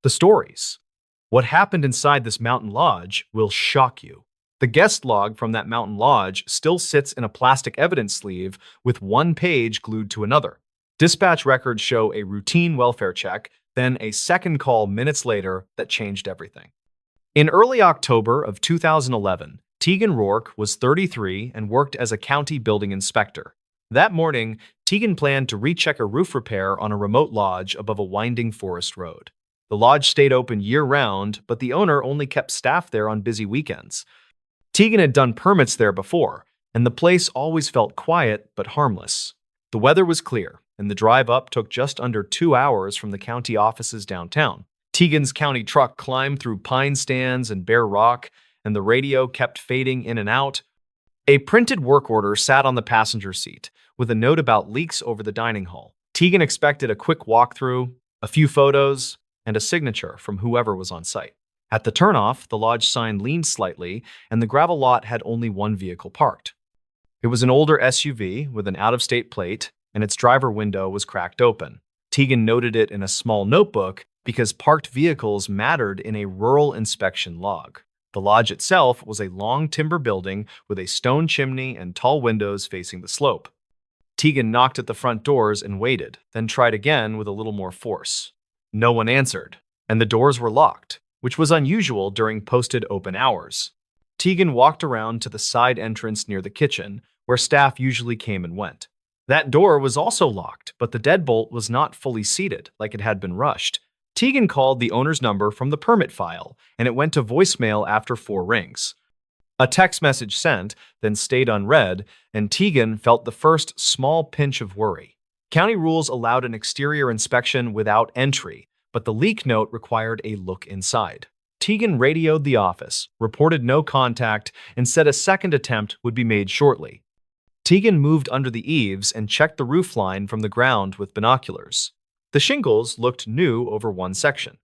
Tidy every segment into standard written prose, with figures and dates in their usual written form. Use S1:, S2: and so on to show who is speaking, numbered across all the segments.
S1: The stories. What happened inside this mountain lodge will shock you. The guest log from that mountain lodge still sits in a plastic evidence sleeve with one page glued to another. Dispatch records show a routine welfare check, then a second call minutes later that changed everything. In early October of 2011, Tegan Rourke was 33 and worked as a county building inspector. That morning, Tegan planned to recheck a roof repair on a remote lodge above a winding forest road. The lodge stayed open year-round, but the owner only kept staff there on busy weekends. Tegan had done permits there before, and the place always felt quiet but harmless. The weather was clear, and the drive up took just under 2 hours from the county offices downtown. Tegan's county truck climbed through pine stands and bare rock, and the radio kept fading in and out. A printed work order sat on the passenger seat, with a note about leaks over the dining hall. Tegan expected a quick walkthrough, a few photos, and a signature from whoever was on site. At the turnoff, the lodge sign leaned slightly, and the gravel lot had only one vehicle parked. It was an older SUV with an out-of-state plate, and its driver window was cracked open. Tegan noted it in a small notebook because parked vehicles mattered in a rural inspection log. The lodge itself was a long timber building with a stone chimney and tall windows facing the slope. Tegan knocked at the front doors and waited, then tried again with a little more force. No one answered, and the doors were locked, which was unusual during posted open hours. Tegan walked around to the side entrance near the kitchen, where staff usually came and went. That door was also locked, but the deadbolt was not fully seated, like it had been rushed. Tegan called the owner's number from the permit file, and it went to voicemail after 4 rings. A text message sent, then stayed unread, and Tegan felt the first small pinch of worry. County rules allowed an exterior inspection without entry, but the leak note required a look inside. Tegan radioed the office, reported no contact, and said a second attempt would be made shortly. Tegan moved under the eaves and checked the roof line from the ground with binoculars. The shingles looked new over one section,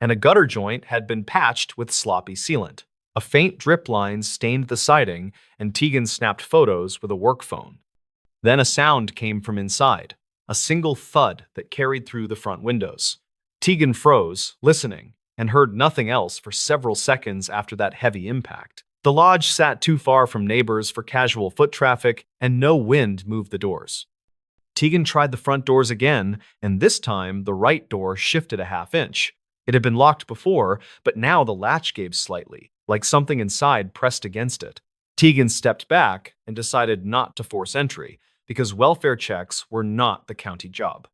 S1: and a gutter joint had been patched with sloppy sealant. A faint drip line stained the siding, and Tegan snapped photos with a work phone. Then a sound came from inside, a single thud that carried through the front windows. Tegan froze, listening, and heard nothing else for several seconds after that heavy impact. The lodge sat too far from neighbors for casual foot traffic, and no wind moved the doors. Tegan tried the front doors again, and this time the right door shifted a half-inch. It had been locked before, but now the latch gave slightly, like something inside pressed against it. Tegan stepped back and decided not to force entry, because welfare checks were not the county job.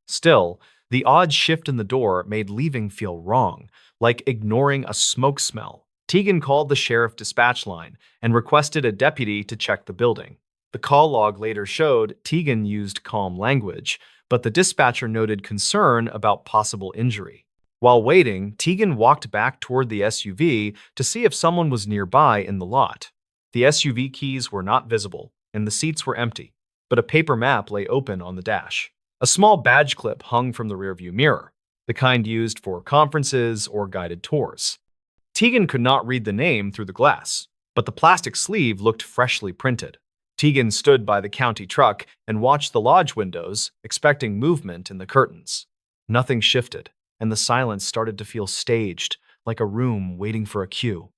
S1: Still, the odd shift in the door made leaving feel wrong, like ignoring a smoke smell. Tegan called the sheriff dispatch line and requested a deputy to check the building. The call log later showed Tegan used calm language, but the dispatcher noted concern about possible injury. While waiting, Tegan walked back toward the SUV to see if someone was nearby in the lot. The SUV keys were not visible, and the seats were empty, but a paper map lay open on the dash. A small badge clip hung from the rearview mirror, the kind used for conferences or guided tours. Tegan could not read the name through the glass, but the plastic sleeve looked freshly printed. Tegan stood by the county truck and watched the lodge windows, expecting movement in the curtains. Nothing shifted, and the silence started to feel staged, like a room waiting for a cue.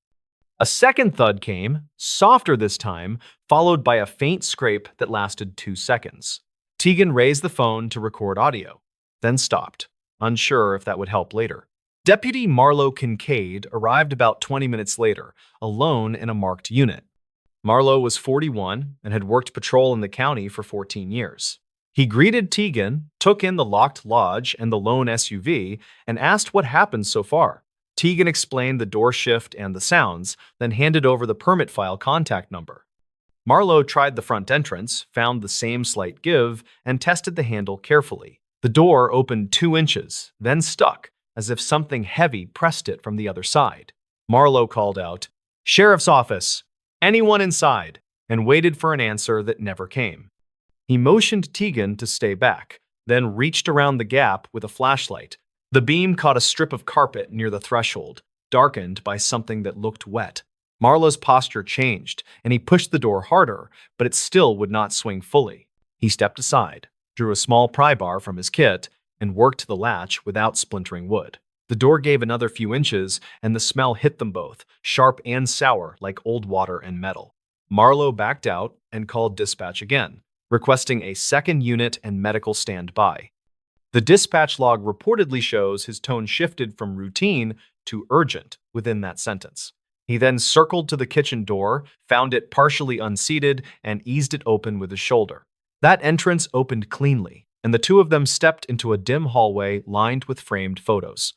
S1: A second thud came, softer this time, followed by a faint scrape that lasted 2 seconds. Tegan raised the phone to record audio, then stopped, unsure if that would help later. Deputy Marlowe Kincaid arrived about 20 minutes later, alone in a marked unit. Marlowe was 41 and had worked patrol in the county for 14 years. He greeted Tegan, took in the locked lodge and the lone SUV, and asked what happened so far. Tegan explained the door shift and the sounds, then handed over the permit file contact number. Marlowe tried the front entrance, found the same slight give, and tested the handle carefully. The door opened 2 inches, then stuck, as if something heavy pressed it from the other side. Marlowe called out, "Sheriff's office! Anyone inside?" and waited for an answer that never came. He motioned Tegan to stay back, then reached around the gap with a flashlight. The beam caught a strip of carpet near the threshold, darkened by something that looked wet. Marlowe's posture changed, and he pushed the door harder, but it still would not swing fully. He stepped aside, drew a small pry bar from his kit, and worked the latch without splintering wood. The door gave another few inches, and the smell hit them both, sharp and sour like old water and metal. Marlowe backed out and called dispatch again, requesting a second unit and medical standby. The dispatch log reportedly shows his tone shifted from routine to urgent within that sentence. He then circled to the kitchen door, found it partially unseated, and eased it open with his shoulder. That entrance opened cleanly, and the two of them stepped into a dim hallway lined with framed photos.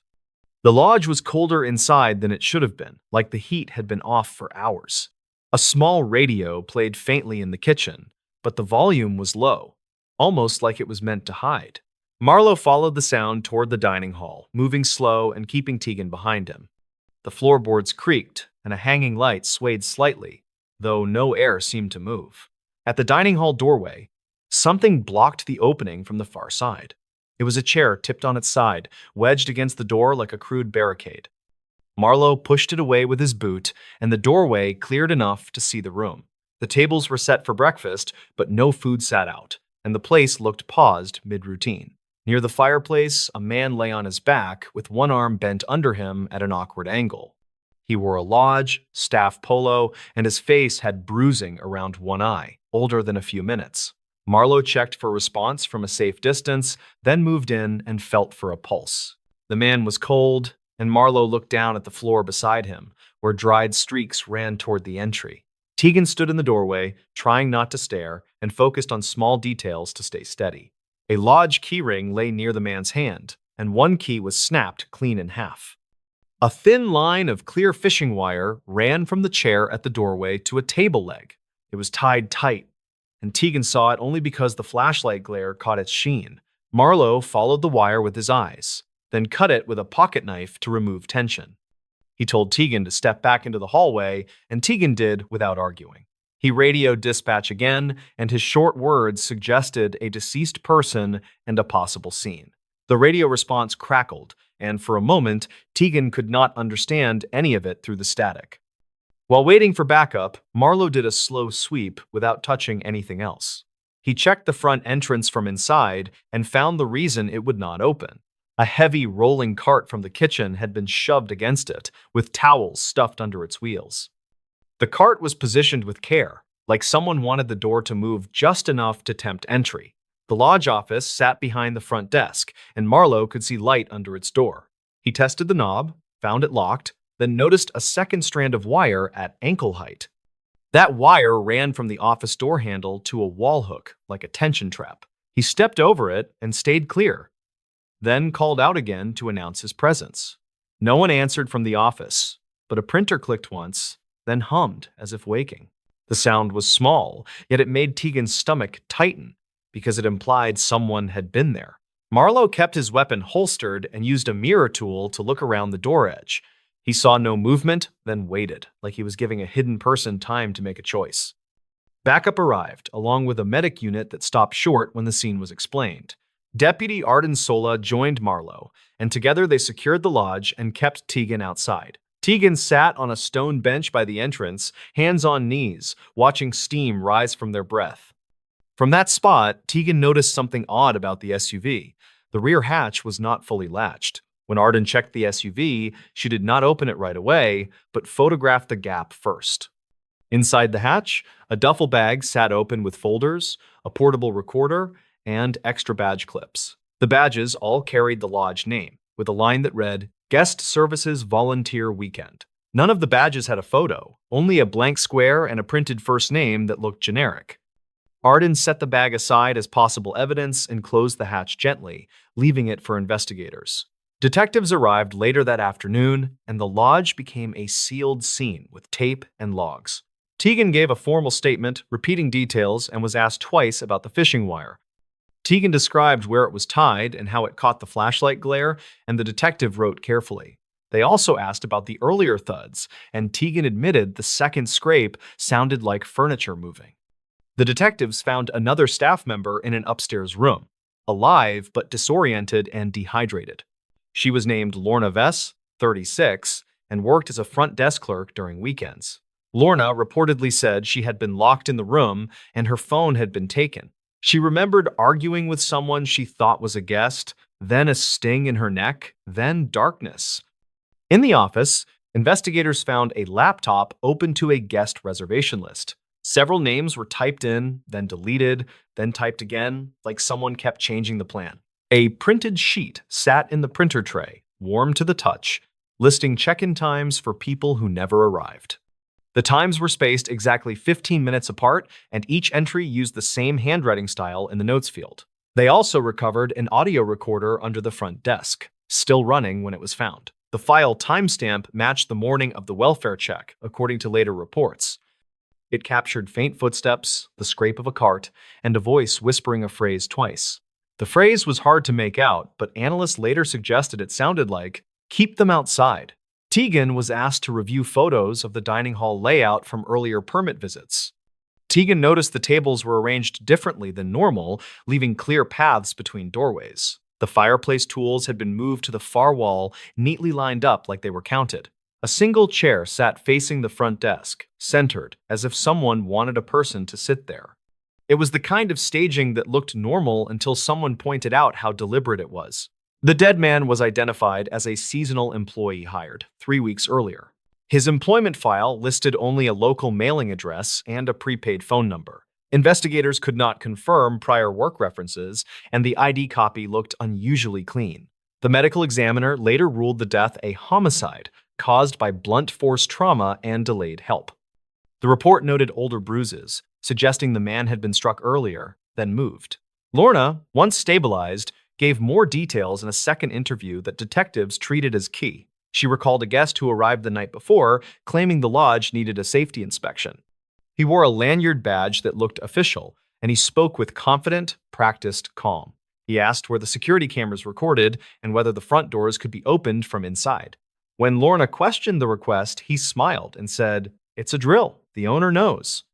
S1: The lodge was colder inside than it should have been, like the heat had been off for hours. A small radio played faintly in the kitchen, but the volume was low, almost like it was meant to hide. Marlowe followed the sound toward the dining hall, moving slow and keeping Tegan behind him. The floorboards creaked, and a hanging light swayed slightly, though no air seemed to move. At the dining hall doorway, something blocked the opening from the far side. It was a chair tipped on its side, wedged against the door like a crude barricade. Marlowe pushed it away with his boot, and the doorway cleared enough to see the room. The tables were set for breakfast, but no food sat out, and the place looked paused mid-routine. Near the fireplace, a man lay on his back with one arm bent under him at an awkward angle. He wore a lodge, staff polo, and his face had bruising around one eye, older than a few minutes. Marlowe checked for response from a safe distance, then moved in and felt for a pulse. The man was cold, and Marlowe looked down at the floor beside him, where dried streaks ran toward the entry. Tegan stood in the doorway, trying not to stare, and focused on small details to stay steady. A lodge keyring lay near the man's hand, and one key was snapped clean in half. A thin line of clear fishing wire ran from the chair at the doorway to a table leg. It was tied tight, and Tegan saw it only because the flashlight glare caught its sheen. Marlowe followed the wire with his eyes, then cut it with a pocket knife to remove tension. He told Tegan to step back into the hallway, and Tegan did without arguing. He radioed dispatch again, and his short words suggested a deceased person and a possible scene. The radio response crackled, and for a moment, Tegan could not understand any of it through the static. While waiting for backup, Marlowe did a slow sweep without touching anything else. He checked the front entrance from inside and found the reason it would not open. A heavy rolling cart from the kitchen had been shoved against it, with towels stuffed under its wheels. The cart was positioned with care, like someone wanted the door to move just enough to tempt entry. The lodge office sat behind the front desk, and Marlowe could see light under its door. He tested the knob, found it locked, then noticed a second strand of wire at ankle height. That wire ran from the office door handle to a wall hook, like a tension trap. He stepped over it and stayed clear, then called out again to announce his presence. No one answered from the office, but a printer clicked once, then hummed as if waking. The sound was small, yet it made Tegan's stomach tighten, because it implied someone had been there. Marlowe kept his weapon holstered and used a mirror tool to look around the door edge. He saw no movement, then waited, like he was giving a hidden person time to make a choice. Backup arrived, along with a medic unit that stopped short when the scene was explained. Deputy Arden Sola joined Marlowe, and together they secured the lodge and kept Tegan outside. Tegan sat on a stone bench by the entrance, hands on knees, watching steam rise from their breath. From that spot, Tegan noticed something odd about the SUV. The rear hatch was not fully latched. When Arden checked the SUV, she did not open it right away, but photographed the gap first. Inside the hatch, a duffel bag sat open with folders, a portable recorder, and extra badge clips. The badges all carried the lodge name, with a line that read, Guest Services Volunteer Weekend. None of the badges had a photo, only a blank square and a printed first name that looked generic. Arden set the bag aside as possible evidence and closed the hatch gently, leaving it for investigators. Detectives arrived later that afternoon, and the lodge became a sealed scene with tape and logs. Tegan gave a formal statement, repeating details, and was asked twice about the fishing wire. Tegan described where it was tied and how it caught the flashlight glare, and the detective wrote carefully. They also asked about the earlier thuds, and Tegan admitted the second scrape sounded like furniture moving. The detectives found another staff member in an upstairs room, alive but disoriented and dehydrated. She was named Lorna Vess, 36, and worked as a front desk clerk during weekends. Lorna reportedly said she had been locked in the room and her phone had been taken. She remembered arguing with someone she thought was a guest, then a sting in her neck, then darkness. In the office, investigators found a laptop open to a guest reservation list. Several names were typed in, then deleted, then typed again, like someone kept changing the plan. A printed sheet sat in the printer tray, warm to the touch, listing check-in times for people who never arrived. The times were spaced exactly 15 minutes apart, and each entry used the same handwriting style in the notes field. They also recovered an audio recorder under the front desk, still running when it was found. The file timestamp matched the morning of the welfare check, according to later reports. It captured faint footsteps, the scrape of a cart, and a voice whispering a phrase twice. The phrase was hard to make out, but analysts later suggested it sounded like, "Keep them outside." Tegan was asked to review photos of the dining hall layout from earlier permit visits. Tegan noticed the tables were arranged differently than normal, leaving clear paths between doorways. The fireplace tools had been moved to the far wall, neatly lined up like they were counted. A single chair sat facing the front desk, centered, as if someone wanted a person to sit there. It was the kind of staging that looked normal until someone pointed out how deliberate it was. The dead man was identified as a seasonal employee hired 3 weeks earlier. His employment file listed only a local mailing address and a prepaid phone number. Investigators could not confirm prior work references, and the ID copy looked unusually clean. The medical examiner later ruled the death a homicide caused by blunt force trauma and delayed help. The report noted older bruises, suggesting the man had been struck earlier, then moved. Lorna, once stabilized, gave more details in a second interview that detectives treated as key. She recalled a guest who arrived the night before, claiming the lodge needed a safety inspection. He wore a lanyard badge that looked official, and he spoke with confident, practiced calm. He asked where the security cameras recorded and whether the front doors could be opened from inside. When Lorna questioned the request, he smiled and said, "It's a drill. The owner knows."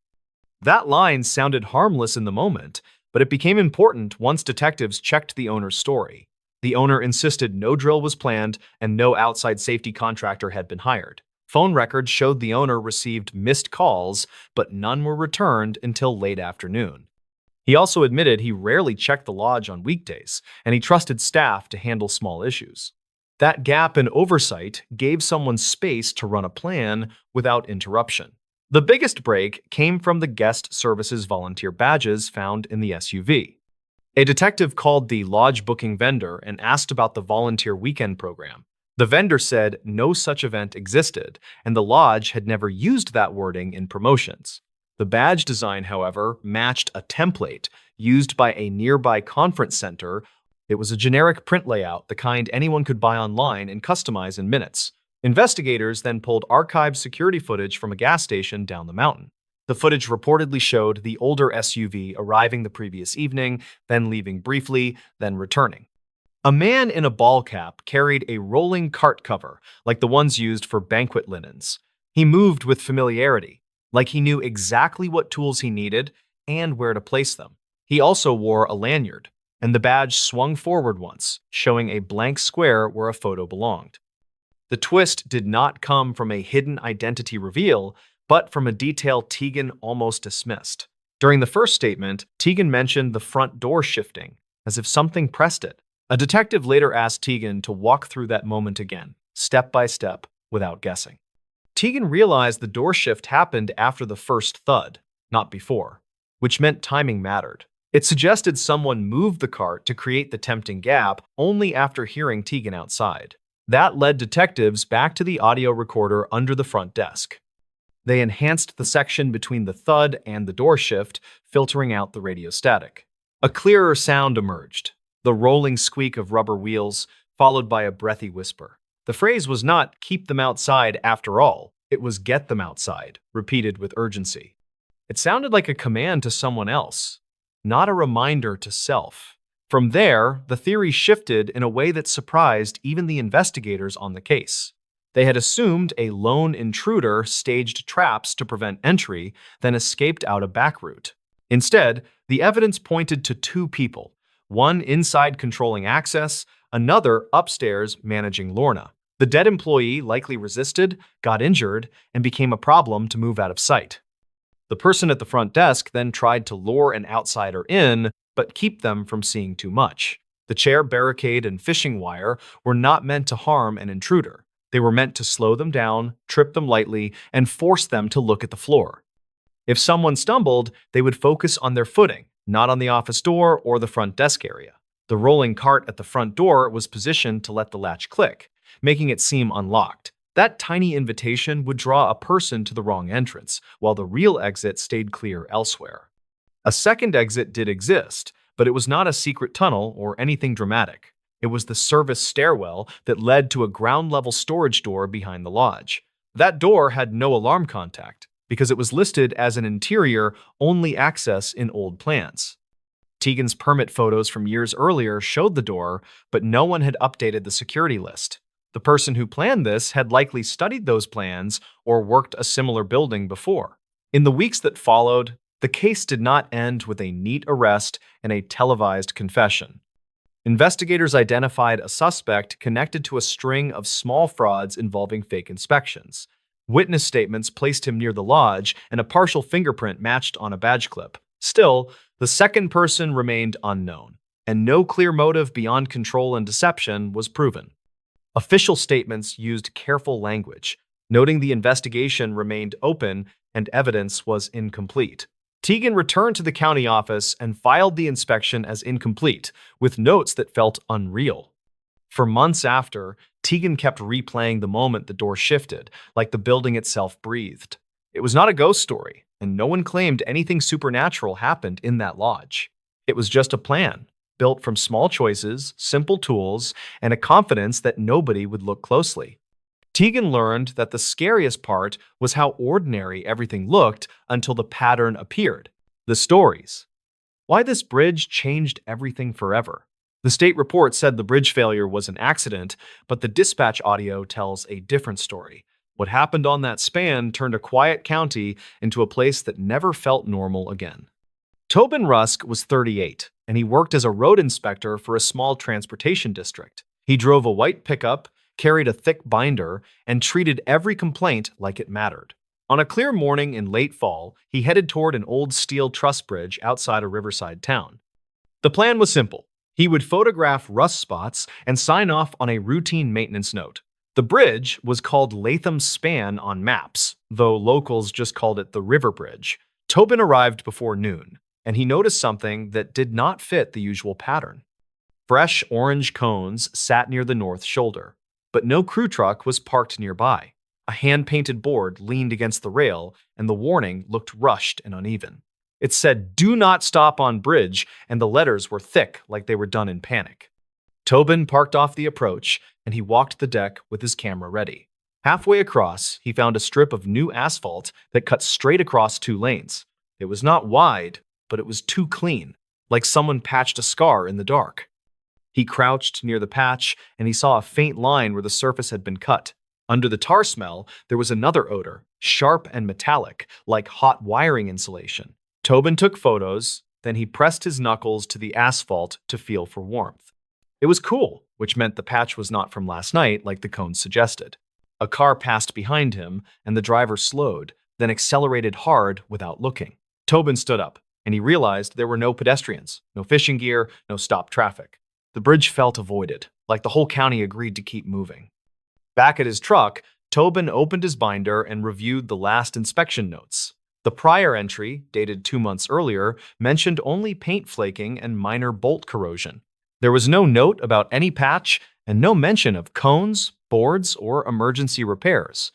S1: That line sounded harmless in the moment, but it became important once detectives checked the owner's story. The owner insisted no drill was planned and no outside safety contractor had been hired. Phone records showed the owner received missed calls, but none were returned until late afternoon. He also admitted he rarely checked the lodge on weekdays, and he trusted staff to handle small issues. That gap in oversight gave someone space to run a plan without interruption. The biggest break came from the guest services volunteer badges found in the SUV. A detective called the lodge booking vendor and asked about the volunteer weekend program. The vendor said no such event existed, and the lodge had never used that wording in promotions. The badge design, however, matched a template used by a nearby conference center. It was a generic print layout, the kind anyone could buy online and customize in minutes. Investigators then pulled archived security footage from a gas station down the mountain. The footage reportedly showed the older SUV arriving the previous evening, then leaving briefly, then returning. A man in a ball cap carried a rolling cart cover, like the ones used for banquet linens. He moved with familiarity, like he knew exactly what tools he needed and where to place them. He also wore a lanyard, and the badge swung forward once, showing a blank square where a photo belonged. The twist did not come from a hidden identity reveal, but from a detail Tegan almost dismissed. During the first statement, Tegan mentioned the front door shifting, as if something pressed it. A detective later asked Tegan to walk through that moment again, step by step, without guessing. Tegan realized the door shift happened after the first thud, not before, which meant timing mattered. It suggested someone moved the cart to create the tempting gap only after hearing Tegan outside. That led detectives back to the audio recorder under the front desk. They enhanced the section between the thud and the door shift, filtering out the radio static. A clearer sound emerged, the rolling squeak of rubber wheels, followed by a breathy whisper. The phrase was not "keep them outside" after all, it was "get them outside," repeated with urgency. It sounded like a command to someone else, not a reminder to self. From there, the theory shifted in a way that surprised even the investigators on the case. They had assumed a lone intruder staged traps to prevent entry, then escaped out a back route. Instead, the evidence pointed to two people, one inside controlling access, another upstairs managing Lorna. The dead employee likely resisted, got injured, and became a problem to move out of sight. The person at the front desk then tried to lure an outsider in, but keep them from seeing too much. The chair, barricade, and fishing wire were not meant to harm an intruder. They were meant to slow them down, trip them lightly, and force them to look at the floor. If someone stumbled, they would focus on their footing, not on the office door or the front desk area. The rolling cart at the front door was positioned to let the latch click, making it seem unlocked. That tiny invitation would draw a person to the wrong entrance, while the real exit stayed clear elsewhere. A second exit did exist, but it was not a secret tunnel or anything dramatic. It was the service stairwell that led to a ground-level storage door behind the lodge. That door had no alarm contact, because it was listed as an interior-only access in old plans. Tegan's permit photos from years earlier showed the door, but no one had updated the security list. The person who planned this had likely studied those plans or worked a similar building before. In the weeks that followed, the case did not end with a neat arrest and a televised confession. Investigators identified a suspect connected to a string of small frauds involving fake inspections. Witness statements placed him near the lodge, and a partial fingerprint matched on a badge clip. Still, the second person remained unknown, and no clear motive beyond control and deception was proven. Official statements used careful language, noting the investigation remained open and evidence was incomplete. Tegan returned to the county office and filed the inspection as incomplete, with notes that felt unreal. For months after, Tegan kept replaying the moment the door shifted, like the building itself breathed. It was not a ghost story, and no one claimed anything supernatural happened in that lodge. It was just a plan, built from small choices, simple tools, and a confidence that nobody would look closely. Tegan learned that the scariest part was how ordinary everything looked until the pattern appeared. The stories. Why this bridge changed everything forever. The state report said the bridge failure was an accident, but the dispatch audio tells a different story. What happened on that span turned a quiet county into a place that never felt normal again. Tobin Rusk was 38, and he worked as a road inspector for a small transportation district. He drove a white pickup, carried a thick binder, and treated every complaint like it mattered. On a clear morning in late fall, he headed toward an old steel truss bridge outside a riverside town. The plan was simple. He would photograph rust spots and sign off on a routine maintenance note. The bridge was called Latham's Span on maps, though locals just called it the River Bridge. Tobin arrived before noon, and he noticed something that did not fit the usual pattern. Fresh orange cones sat near the north shoulder, but no crew truck was parked nearby. A hand-painted board leaned against the rail, and the warning looked rushed and uneven. It said, "Do not stop on bridge," and the letters were thick like they were done in panic. Tobin parked off the approach, and he walked the deck with his camera ready. Halfway across, he found a strip of new asphalt that cut straight across two lanes. It was not wide, but it was too clean, like someone patched a scar in the dark. He crouched near the patch, and he saw a faint line where the surface had been cut. Under the tar smell, there was another odor, sharp and metallic, like hot wiring insulation. Tobin took photos, then he pressed his knuckles to the asphalt to feel for warmth. It was cool, which meant the patch was not from last night like the cones suggested. A car passed behind him, and the driver slowed, then accelerated hard without looking. Tobin stood up, and he realized there were no pedestrians, no fishing gear, no stopped traffic. The bridge felt avoided, like the whole county agreed to keep moving. Back at his truck, Tobin opened his binder and reviewed the last inspection notes. The prior entry, dated 2 months earlier, mentioned only paint flaking and minor bolt corrosion. There was no note about any patch and no mention of cones, boards, or emergency repairs.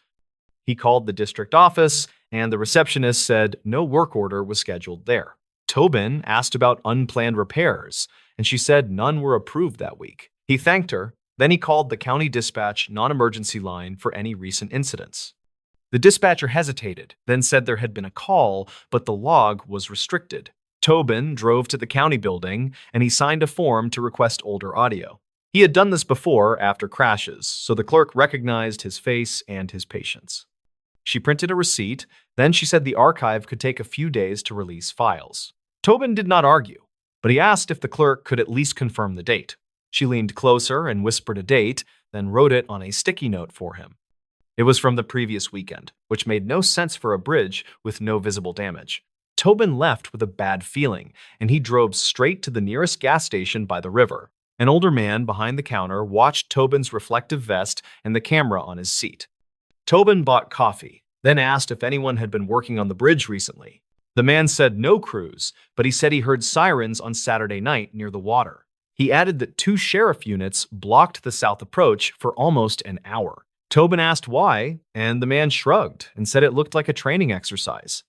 S1: He called the district office, and the receptionist said no work order was scheduled there. Tobin asked about unplanned repairs, and she said none were approved that week. He thanked her, then he called the county dispatch non-emergency line for any recent incidents. The dispatcher hesitated, then said there had been a call, but the log was restricted. Tobin drove to the county building, and he signed a form to request older audio. He had done this before after crashes, so the clerk recognized his face and his patience. She printed a receipt, then she said the archive could take a few days to release files. Tobin did not argue, but he asked if the clerk could at least confirm the date. She leaned closer and whispered a date, then wrote it on a sticky note for him. It was from the previous weekend, which made no sense for a bridge with no visible damage. Tobin left with a bad feeling, and he drove straight to the nearest gas station by the river. An older man behind the counter watched Tobin's reflective vest and the camera on his seat. Tobin bought coffee, then asked if anyone had been working on the bridge recently. The man said no crews, but he said he heard sirens on Saturday night near the water. He added that 2 sheriff units blocked the south approach for almost an hour. Tobin asked why, and the man shrugged and said it looked like a training exercise.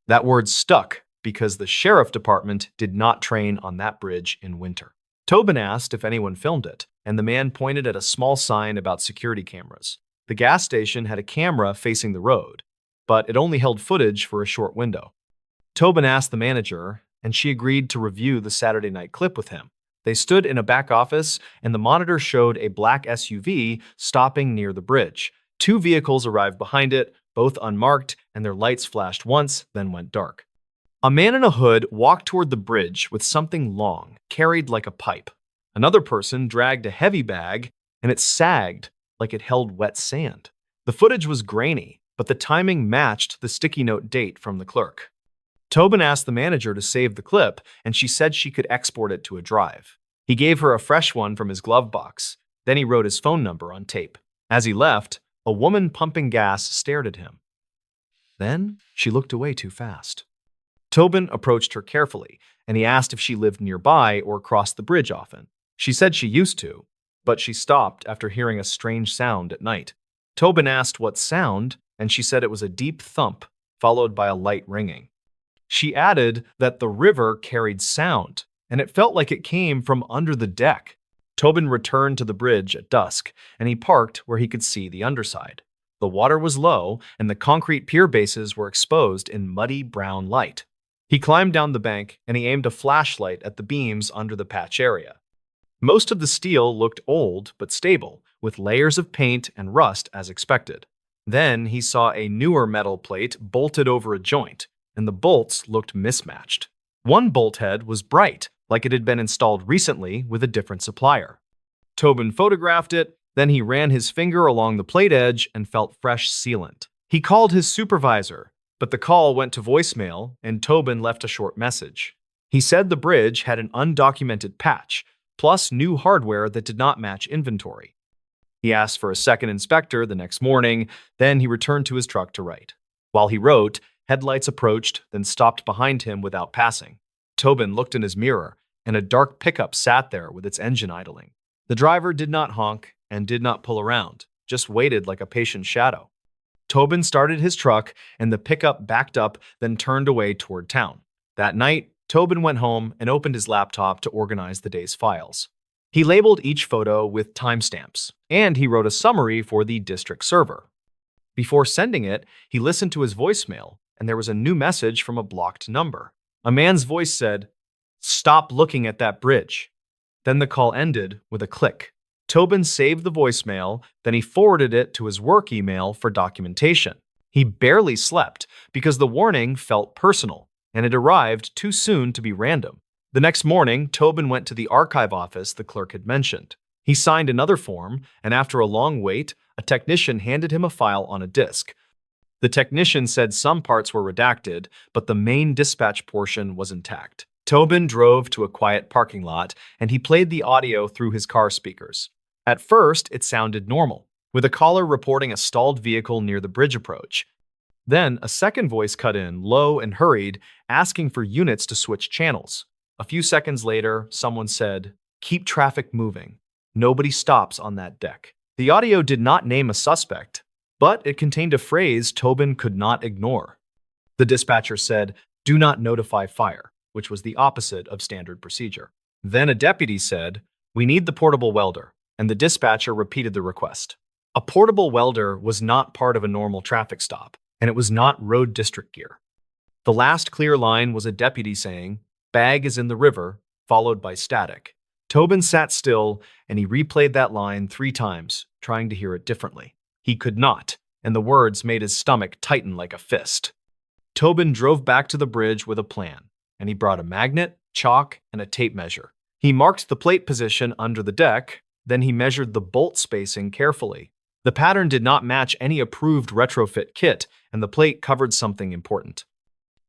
S1: That word stuck because the sheriff department did not train on that bridge in winter. Tobin asked if anyone filmed it, and the man pointed at a small sign about security cameras. The gas station had a camera facing the road, but it only held footage for a short window. Tobin asked the manager, and she agreed to review the Saturday night clip with him. They stood in a back office, and the monitor showed a black SUV stopping near the bridge. 2 vehicles arrived behind it, both unmarked, and their lights flashed once, then went dark. A man in a hood walked toward the bridge with something long, carried like a pipe. Another person dragged a heavy bag, and it sagged like it held wet sand. The footage was grainy, but the timing matched the sticky note date from the clerk. Tobin asked the manager to save the clip, and she said she could export it to a drive. He gave her a fresh one from his glove box. Then he wrote his phone number on tape. As he left, a woman pumping gas stared at him. Then she looked away too fast. Tobin approached her carefully, and he asked if she lived nearby or crossed the bridge often. She said she used to, but she stopped after hearing a strange sound at night. Tobin asked what sound, and she said it was a deep thump, followed by a light ringing. She added that the river carried sound, and it felt like it came from under the deck. Tobin returned to the bridge at dusk, and he parked where he could see the underside. The water was low, and the concrete pier bases were exposed in muddy brown light. He climbed down the bank, and he aimed a flashlight at the beams under the patch area. Most of the steel looked old but stable, with layers of paint and rust as expected. Then he saw a newer metal plate bolted over a joint, and the bolts looked mismatched. One bolt head was bright, like it had been installed recently with a different supplier. Tobin photographed it, then he ran his finger along the plate edge and felt fresh sealant. He called his supervisor, but the call went to voicemail, and Tobin left a short message. He said the bridge had an undocumented patch, plus new hardware that did not match inventory. He asked for a second inspector the next morning, then he returned to his truck to write. While he wrote, headlights approached, then stopped behind him without passing. Tobin looked in his mirror, and a dark pickup sat there with its engine idling. The driver did not honk and did not pull around, just waited like a patient shadow. Tobin started his truck, and the pickup backed up, then turned away toward town. That night, Tobin went home and opened his laptop to organize the day's files. He labeled each photo with timestamps, and he wrote a summary for the district server. Before sending it, he listened to his voicemail, and there was a new message from a blocked number. A man's voice said, "Stop looking at that bridge." Then the call ended with a click. Tobin saved the voicemail, then he forwarded it to his work email for documentation. He barely slept because the warning felt personal, and it arrived too soon to be random. The next morning, Tobin went to the archive office the clerk had mentioned. He signed another form, and after a long wait, a technician handed him a file on a disk. The technician said some parts were redacted, but the main dispatch portion was intact. Tobin drove to a quiet parking lot, and he played the audio through his car speakers. At first, it sounded normal, with a caller reporting a stalled vehicle near the bridge approach. Then, a second voice cut in, low and hurried, asking for units to switch channels. A few seconds later, someone said, "Keep traffic moving. Nobody stops on that deck." The audio did not name a suspect, but it contained a phrase Tobin could not ignore. The dispatcher said, "Do not notify fire," which was the opposite of standard procedure. Then a deputy said, "We need the portable welder," and the dispatcher repeated the request. A portable welder was not part of a normal traffic stop, and it was not road district gear. The last clear line was a deputy saying, "Bag is in the river," followed by static. Tobin sat still, and he replayed that line 3 times, trying to hear it differently. He could not, and the words made his stomach tighten like a fist. Tobin drove back to the bridge with a plan, and he brought a magnet, chalk, and a tape measure. He marked the plate position under the deck, then he measured the bolt spacing carefully. The pattern did not match any approved retrofit kit, and the plate covered something important.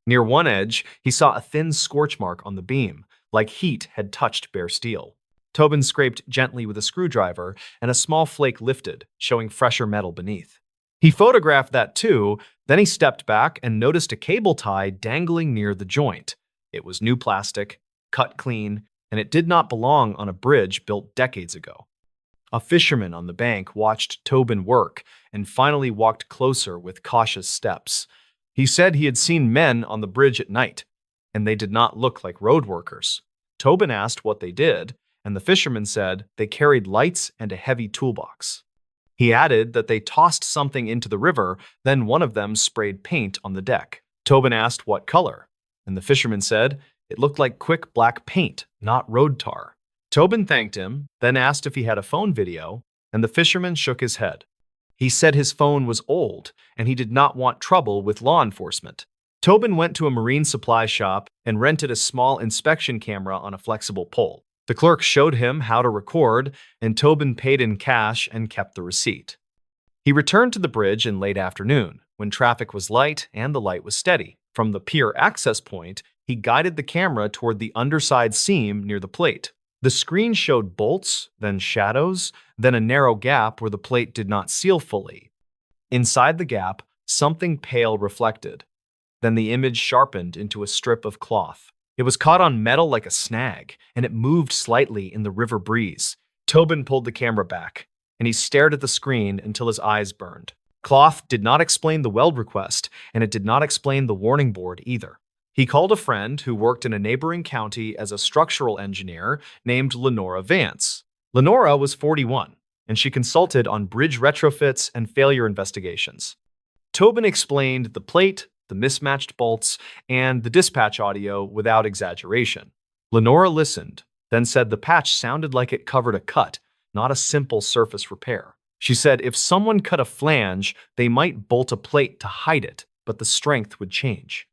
S1: Near one edge, he saw a thin scorch mark on the beam, like heat had touched bare steel. Tobin scraped gently with a screwdriver, and a small flake lifted, showing fresher metal beneath. He photographed that too, then he stepped back and noticed a cable tie dangling near the joint. It was new plastic, cut clean, and it did not belong on a bridge built decades ago. A fisherman on the bank watched Tobin work and finally walked closer with cautious steps. He said he had seen men on the bridge at night, and they did not look like road workers. Tobin asked what they did, and the fisherman said they carried lights and a heavy toolbox. He added that they tossed something into the river, then one of them sprayed paint on the deck. Tobin asked what color, and the fisherman said it looked like quick black paint, not road tar. Tobin thanked him, then asked if he had a phone video, and the fisherman shook his head. He said his phone was old, and he did not want trouble with law enforcement. Tobin went to a marine supply shop and rented a small inspection camera on a flexible pole. The clerk showed him how to record, and Tobin paid in cash and kept the receipt. He returned to the bridge in late afternoon, when traffic was light and the light was steady. From the pier access point, he guided the camera toward the underside seam near the plate. The screen showed bolts, then shadows, then a narrow gap where the plate did not seal fully. Inside the gap, something pale reflected. Then the image sharpened into a strip of cloth. It was caught on metal like a snag, and it moved slightly in the river breeze. Tobin pulled the camera back, and he stared at the screen until his eyes burned. Cloth did not explain the weld request, and it did not explain the warning board either. He called a friend who worked in a neighboring county as a structural engineer named Lenora Vance. Lenora was 41, and she consulted on bridge retrofits and failure investigations. Tobin explained the plate, the mismatched bolts, and the dispatch audio without exaggeration. Lenora listened, then said the patch sounded like it covered a cut, not a simple surface repair. She said if someone cut a flange, they might bolt a plate to hide it, but the strength would change.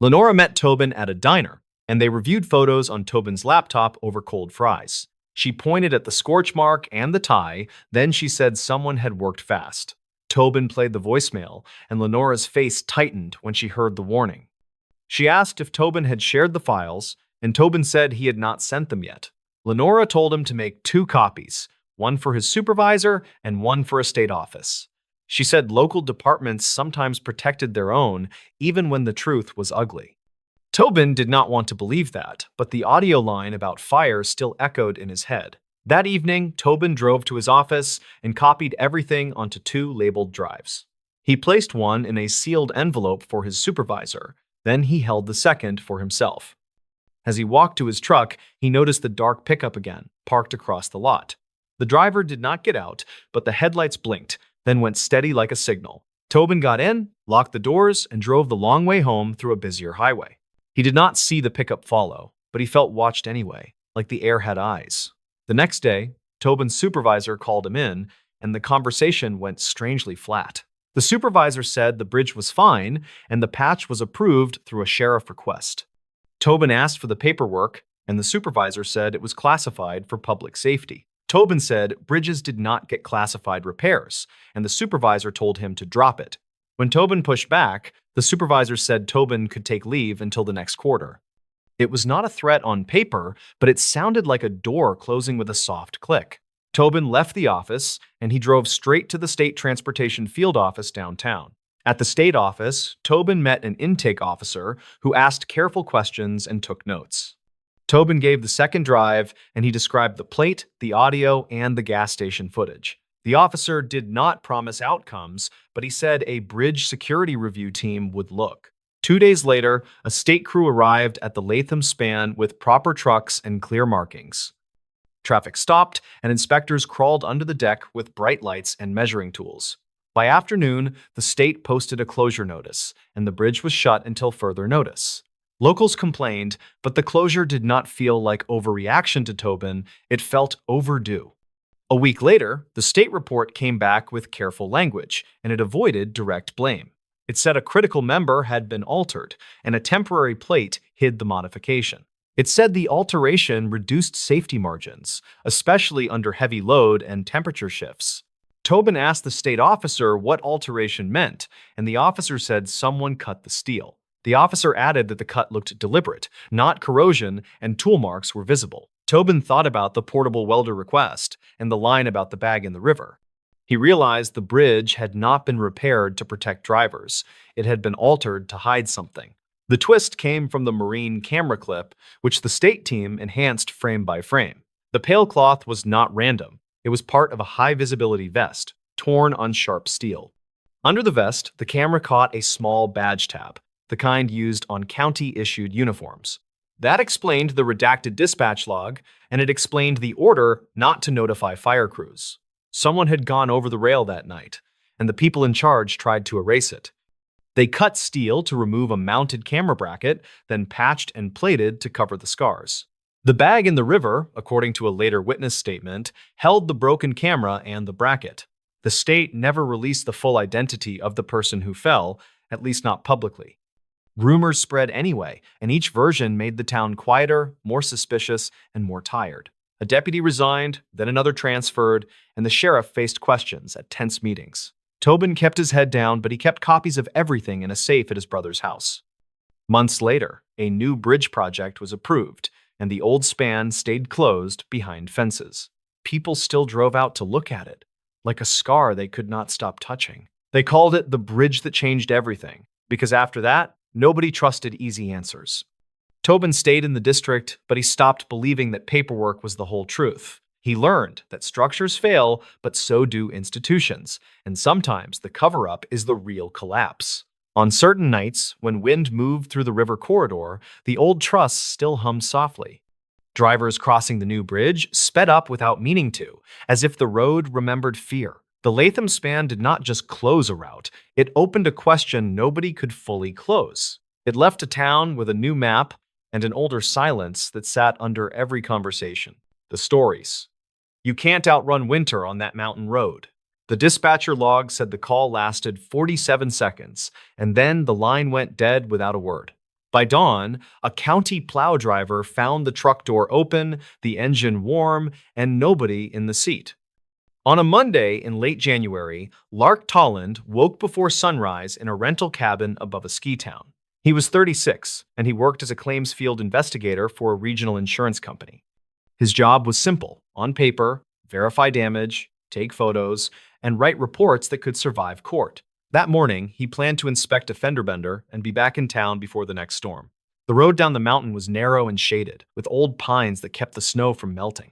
S1: Lenora met Tobin at a diner, and they reviewed photos on Tobin's laptop over cold fries. She pointed at the scorch mark and the tie, then she said someone had worked fast. Tobin played the voicemail, and Lenora's face tightened when she heard the warning. She asked if Tobin had shared the files, and Tobin said he had not sent them yet. Lenora told him to make 2 copies, one for his supervisor and one for a state office. She said local departments sometimes protected their own, even when the truth was ugly. Tobin did not want to believe that, but the audio line about fire still echoed in his head. That evening, Tobin drove to his office and copied everything onto 2 labeled drives. He placed one in a sealed envelope for his supervisor, then he held the second for himself. As he walked to his truck, he noticed the dark pickup again, parked across the lot. The driver did not get out, but the headlights blinked, then went steady like a signal. Tobin got in, locked the doors, and drove the long way home through a busier highway. He did not see the pickup follow, but he felt watched anyway, like the air had eyes. The next day, Tobin's supervisor called him in, and the conversation went strangely flat. The supervisor said the bridge was fine, and the patch was approved through a sheriff request. Tobin asked for the paperwork, and the supervisor said it was classified for public safety. Tobin said bridges did not get classified repairs, and the supervisor told him to drop it. When Tobin pushed back, the supervisor said Tobin could take leave until the next quarter. It was not a threat on paper, but it sounded like a door closing with a soft click. Tobin left the office, and he drove straight to the state transportation field office downtown. At the state office, Tobin met an intake officer who asked careful questions and took notes. Tobin gave the second drive, and he described the plate, the audio, and the gas station footage. The officer did not promise outcomes, but he said a bridge security review team would look. 2 days later, a state crew arrived at the Latham span with proper trucks and clear markings. Traffic stopped, and inspectors crawled under the deck with bright lights and measuring tools. By afternoon, the state posted a closure notice, and the bridge was shut until further notice. Locals complained, but the closure did not feel like overreaction to Tobin, it felt overdue. A week later, the state report came back with careful language, and it avoided direct blame. It said a critical member had been altered, and a temporary plate hid the modification. It said the alteration reduced safety margins, especially under heavy load and temperature shifts. Tobin asked the state officer what alteration meant, and the officer said someone cut the steel. The officer added that the cut looked deliberate, not corrosion, and tool marks were visible. Tobin thought about the portable welder request and the line about the bag in the river. He realized the bridge had not been repaired to protect drivers. It had been altered to hide something. The twist came from the marine camera clip, which the state team enhanced frame by frame. The pale cloth was not random. It was part of a high-visibility vest, torn on sharp steel. Under the vest, the camera caught a small badge tab, the kind used on county-issued uniforms. That explained the redacted dispatch log, and it explained the order not to notify fire crews. Someone had gone over the rail that night, and the people in charge tried to erase it. They cut steel to remove a mounted camera bracket, then patched and plated to cover the scars. The bag in the river, according to a later witness statement, held the broken camera and the bracket. The state never released the full identity of the person who fell, at least not publicly. Rumors spread anyway, and each version made the town quieter, more suspicious, and more tired. A deputy resigned, then another transferred, and the sheriff faced questions at tense meetings. Tobin kept his head down, but he kept copies of everything in a safe at his brother's house. Months later, a new bridge project was approved, and the old span stayed closed behind fences. People still drove out to look at it, like a scar they could not stop touching. They called it the bridge that changed everything, because after that, nobody trusted easy answers. Tobin stayed in the district, but he stopped believing that paperwork was the whole truth. He learned that structures fail, but so do institutions, and sometimes the cover-up is the real collapse. On certain nights, when wind moved through the river corridor, the old truss still hummed softly. Drivers crossing the new bridge sped up without meaning to, as if the road remembered fear. The Latham span did not just close a route, it opened a question nobody could fully close. It left a town with a new map and an older silence that sat under every conversation. The stories. You can't outrun winter on that mountain road. The dispatcher log said the call lasted 47 seconds, and then the line went dead without a word. By dawn, a county plow driver found the truck door open, the engine warm, and nobody in the seat. On a Monday in late January, Lark Tolland woke before sunrise in a rental cabin above a ski town. He was 36, and he worked as a claims field investigator for a regional insurance company. His job was simple: on paper, verify damage, take photos, and write reports that could survive court. That morning, he planned to inspect a fender bender and be back in town before the next storm. The road down the mountain was narrow and shaded, with old pines that kept the snow from melting.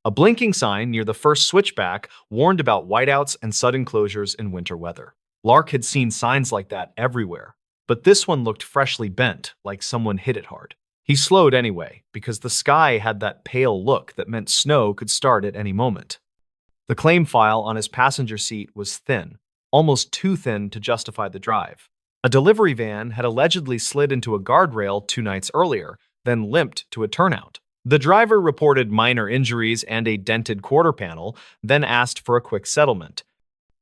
S1: A blinking sign near the first switchback warned about whiteouts and sudden closures in winter weather. Lark had seen signs like that everywhere, but this one looked freshly bent, like someone hit it hard. He slowed anyway, because the sky had that pale look that meant snow could start at any moment. The claim file on his passenger seat was thin, almost too thin to justify the drive. A delivery van had allegedly slid into a guardrail 2 nights earlier, then limped to a turnout. The driver reported minor injuries and a dented quarter panel, then asked for a quick settlement.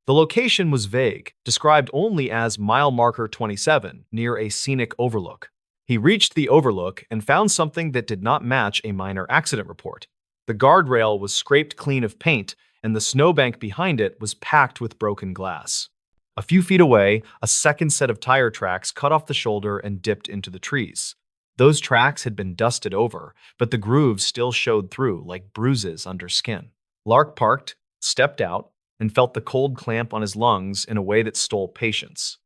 S1: The location was vague, described only as mile marker 27, near a scenic overlook. He reached the overlook and found something that did not match a minor accident report. The guardrail was scraped clean of paint, and the snowbank behind it was packed with broken glass. A few feet away, a second set of tire tracks cut off the shoulder and dipped into the trees. Those tracks had been dusted over, but the grooves still showed through like bruises under skin. Lark parked, stepped out, and felt the cold clamp on his lungs in a way that stole patience.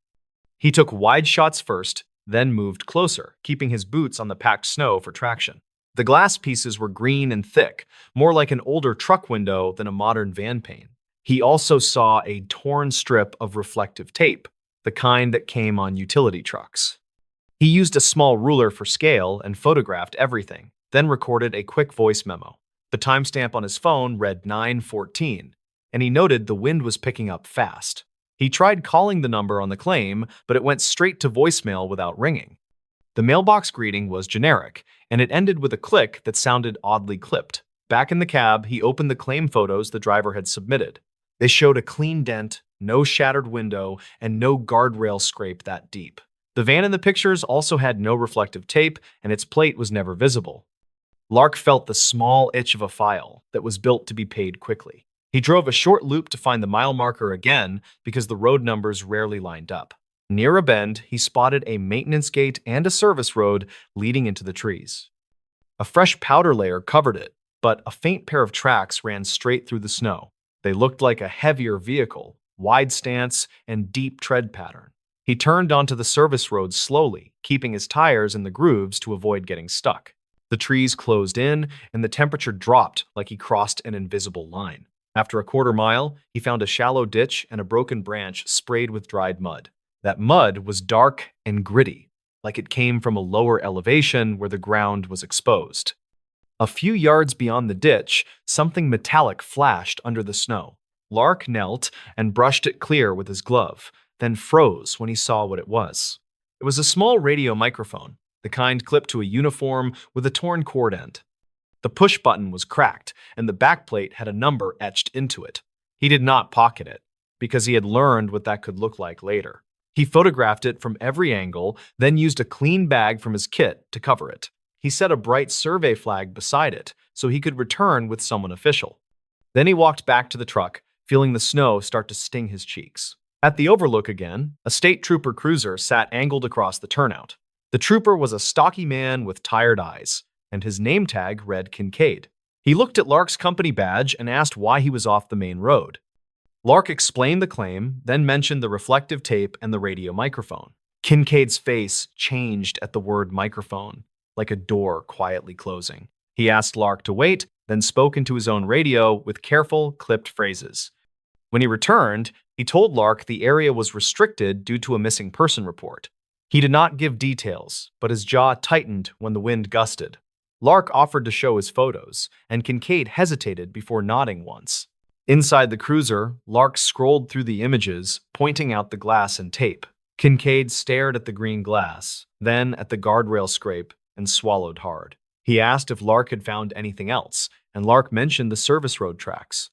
S1: He took wide shots first, then moved closer, keeping his boots on the packed snow for traction. The glass pieces were green and thick, more like an older truck window than a modern van pane. He also saw a torn strip of reflective tape, the kind that came on utility trucks. He used a small ruler for scale and photographed everything, then recorded a quick voice memo. The timestamp on his phone read 9:14, and he noted the wind was picking up fast. He tried calling the number on the claim, but it went straight to voicemail without ringing. The mailbox greeting was generic, and it ended with a click that sounded oddly clipped. Back in the cab, he opened the claim photos the driver had submitted. They showed a clean dent, no shattered window, and no guardrail scrape that deep. The van in the pictures also had no reflective tape, and its plate was never visible. Lark felt the small itch of a file that was built to be paid quickly. He drove a short loop to find the mile marker again because the road numbers rarely lined up. Near a bend, he spotted a maintenance gate and a service road leading into the trees. A fresh powder layer covered it, but a faint pair of tracks ran straight through the snow. They looked like a heavier vehicle, wide stance, and deep tread pattern. He turned onto the service road slowly, keeping his tires in the grooves to avoid getting stuck. The trees closed in, and the temperature dropped like he crossed an invisible line. After a quarter mile, he found a shallow ditch and a broken branch sprayed with dried mud. That mud was dark and gritty, like it came from a lower elevation where the ground was exposed. A few yards beyond the ditch, something metallic flashed under the snow. Lark knelt and brushed it clear with his glove, then froze when he saw what it was. It was a small radio microphone, the kind clipped to a uniform with a torn cord end. The push button was cracked, and the backplate had a number etched into it. He did not pocket it, because he had learned what that could look like later. He photographed it from every angle, then used a clean bag from his kit to cover it. He set a bright survey flag beside it so he could return with someone official. Then he walked back to the truck, feeling the snow start to sting his cheeks. At the overlook again, a state trooper cruiser sat angled across the turnout. The trooper was a stocky man with tired eyes, and his name tag read Kincaid. He looked at Lark's company badge and asked why he was off the main road. Lark explained the claim, then mentioned the reflective tape and the radio microphone. Kincaid's face changed at the word microphone, like a door quietly closing. He asked Lark to wait, then spoke into his own radio with careful, clipped phrases. When he returned, he told Lark the area was restricted due to a missing person report. He did not give details, but his jaw tightened when the wind gusted. Lark offered to show his photos, and Kincaid hesitated before nodding once. Inside the cruiser, Lark scrolled through the images, pointing out the glass and tape. Kincaid stared at the green glass, then at the guardrail scrape, and swallowed hard. He asked if Lark had found anything else, and Lark mentioned the service road tracks.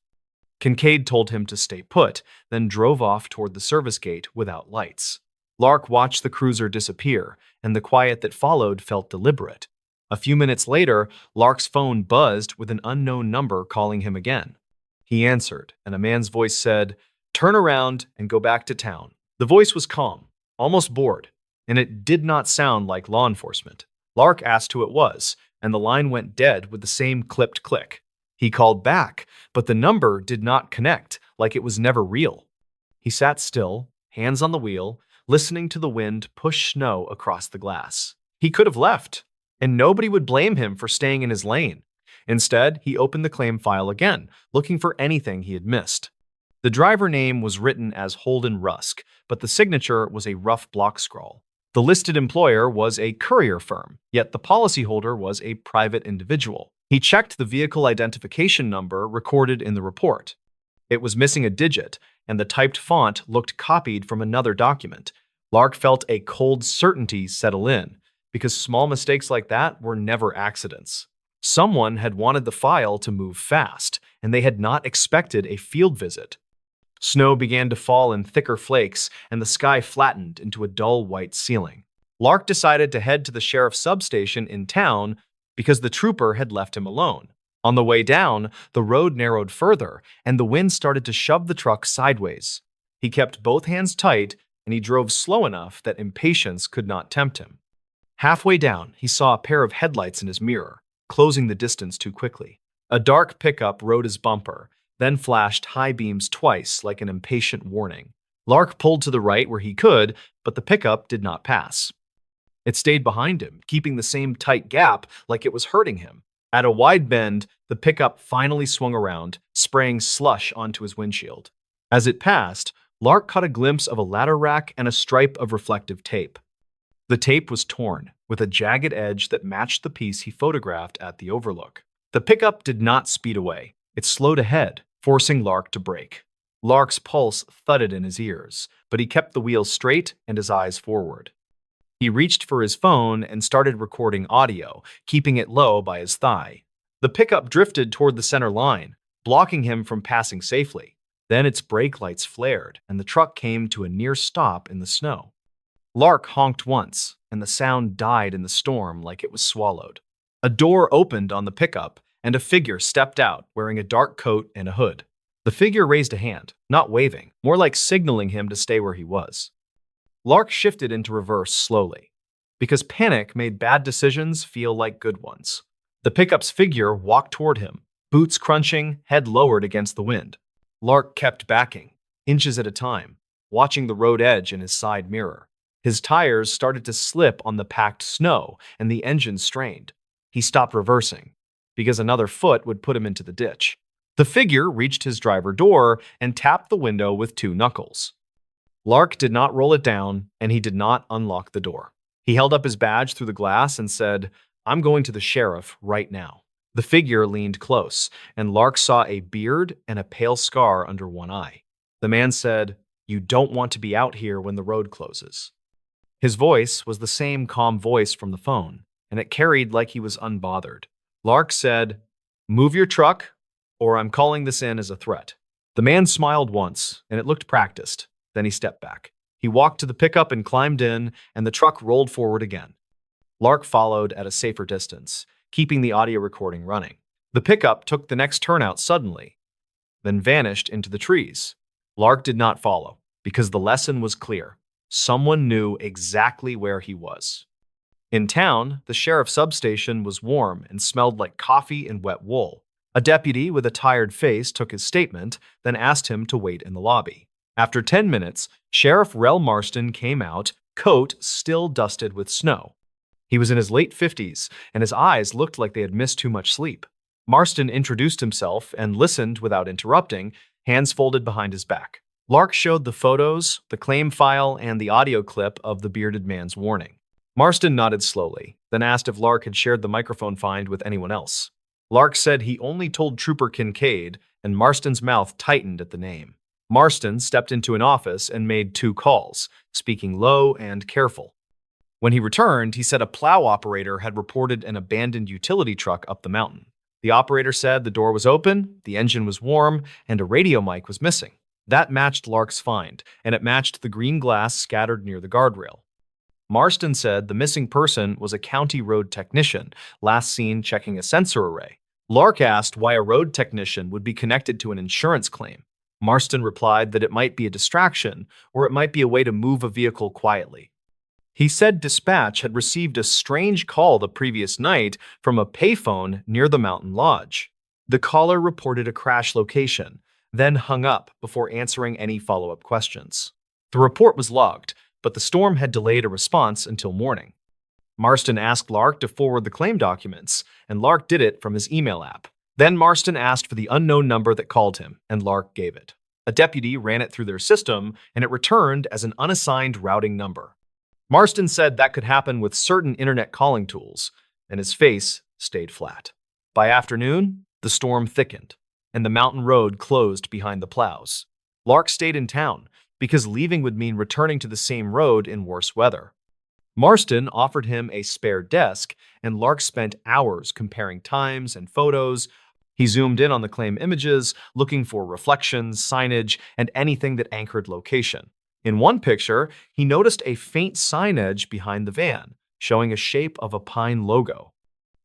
S1: Kincaid told him to stay put, then drove off toward the service gate without lights. Lark watched the cruiser disappear, and the quiet that followed felt deliberate. A few minutes later, Lark's phone buzzed with an unknown number calling him again. He answered, and a man's voice said, "Turn around and go back to town." The voice was calm, almost bored, and it did not sound like law enforcement. Lark asked who it was, and the line went dead with the same clipped click. He called back, but the number did not connect, like it was never real. He sat still, hands on the wheel, listening to the wind push snow across the glass. He could have left, and nobody would blame him for staying in his lane. Instead, he opened the claim file again, looking for anything he had missed. The driver name was written as Holden Rusk, but the signature was a rough block scrawl. The listed employer was a courier firm, yet the policyholder was a private individual. He checked the vehicle identification number recorded in the report. It was missing a digit, and the typed font looked copied from another document. Lark felt a cold certainty settle in, because small mistakes like that were never accidents. Someone had wanted the file to move fast, and they had not expected a field visit. Snow began to fall in thicker flakes, and the sky flattened into a dull white ceiling. Lark decided to head to the sheriff's substation in town because the trooper had left him alone. On the way down, the road narrowed further, and the wind started to shove the truck sideways. He kept both hands tight, and he drove slow enough that impatience could not tempt him. Halfway down, he saw a pair of headlights in his mirror, closing the distance too quickly. A dark pickup rode his bumper, then flashed high beams twice like an impatient warning. Lark pulled to the right where he could, but the pickup did not pass. It stayed behind him, keeping the same tight gap like it was hurting him. At a wide bend, the pickup finally swung around, spraying slush onto his windshield. As it passed, Lark caught a glimpse of a ladder rack and a stripe of reflective tape. The tape was torn, with a jagged edge that matched the piece he photographed at the overlook. The pickup did not speed away. It slowed ahead, forcing Lark to brake. Lark's pulse thudded in his ears, but he kept the wheel straight and his eyes forward. He reached for his phone and started recording audio, keeping it low by his thigh. The pickup drifted toward the center line, blocking him from passing safely. Then its brake lights flared, and the truck came to a near stop in the snow. Lark honked once, and the sound died in the storm like it was swallowed. A door opened on the pickup, and a figure stepped out wearing a dark coat and a hood. The figure raised a hand, not waving, more like signaling him to stay where he was. Lark shifted into reverse slowly, because panic made bad decisions feel like good ones. The pickup's figure walked toward him, boots crunching, head lowered against the wind. Lark kept backing, inches at a time, watching the road edge in his side mirror. His tires started to slip on the packed snow, and the engine strained. He stopped reversing, because another foot would put him into the ditch. The figure reached his driver door and tapped the window with two knuckles. Lark did not roll it down, and he did not unlock the door. He held up his badge through the glass and said, "I'm going to the sheriff right now." The figure leaned close, and Lark saw a beard and a pale scar under one eye. The man said, "You don't want to be out here when the road closes." His voice was the same calm voice from the phone, and it carried like he was unbothered. Lark said, "Move your truck, or I'm calling this in as a threat." The man smiled once, and it looked practiced. Then he stepped back. He walked to the pickup and climbed in, and the truck rolled forward again. Lark followed at a safer distance, keeping the audio recording running. The pickup took the next turnout suddenly, then vanished into the trees. Lark did not follow, because the lesson was clear. Someone knew exactly where he was. In town, the sheriff's substation was warm and smelled like coffee and wet wool. A deputy with a tired face took his statement, then asked him to wait in the lobby. After 10 minutes, Sheriff Rel Marston came out, coat still dusted with snow. He was in his late 50s, and his eyes looked like they had missed too much sleep. Marston introduced himself and listened without interrupting, hands folded behind his back. Lark showed the photos, the claim file, and the audio clip of the bearded man's warning. Marston nodded slowly, then asked if Lark had shared the microphone find with anyone else. Lark said he only told Trooper Kincaid, and Marston's mouth tightened at the name. Marston stepped into an office and made 2 calls, speaking low and careful. When he returned, he said a plow operator had reported an abandoned utility truck up the mountain. The operator said the door was open, the engine was warm, and a radio mic was missing. That matched Lark's find, and it matched the green glass scattered near the guardrail. Marston said the missing person was a county road technician, last seen checking a sensor array. Lark asked why a road technician would be connected to an insurance claim. Marston replied that it might be a distraction, or it might be a way to move a vehicle quietly. He said dispatch had received a strange call the previous night from a payphone near the mountain lodge. The caller reported a crash location, then hung up before answering any follow-up questions. The report was logged, but the storm had delayed a response until morning. Marston asked Lark to forward the claim documents, and Lark did it from his email app. Then Marston asked for the unknown number that called him, and Lark gave it. A deputy ran it through their system, and it returned as an unassigned routing number. Marston said that could happen with certain internet calling tools, and his face stayed flat. By afternoon, the storm thickened, and the mountain road closed behind the plows. Lark stayed in town, because leaving would mean returning to the same road in worse weather. Marston offered him a spare desk, and Lark spent hours comparing times and photos. He zoomed in on the claim images, looking for reflections, signage, and anything that anchored location. In one picture, he noticed a faint signage behind the van, showing a shape of a pine logo.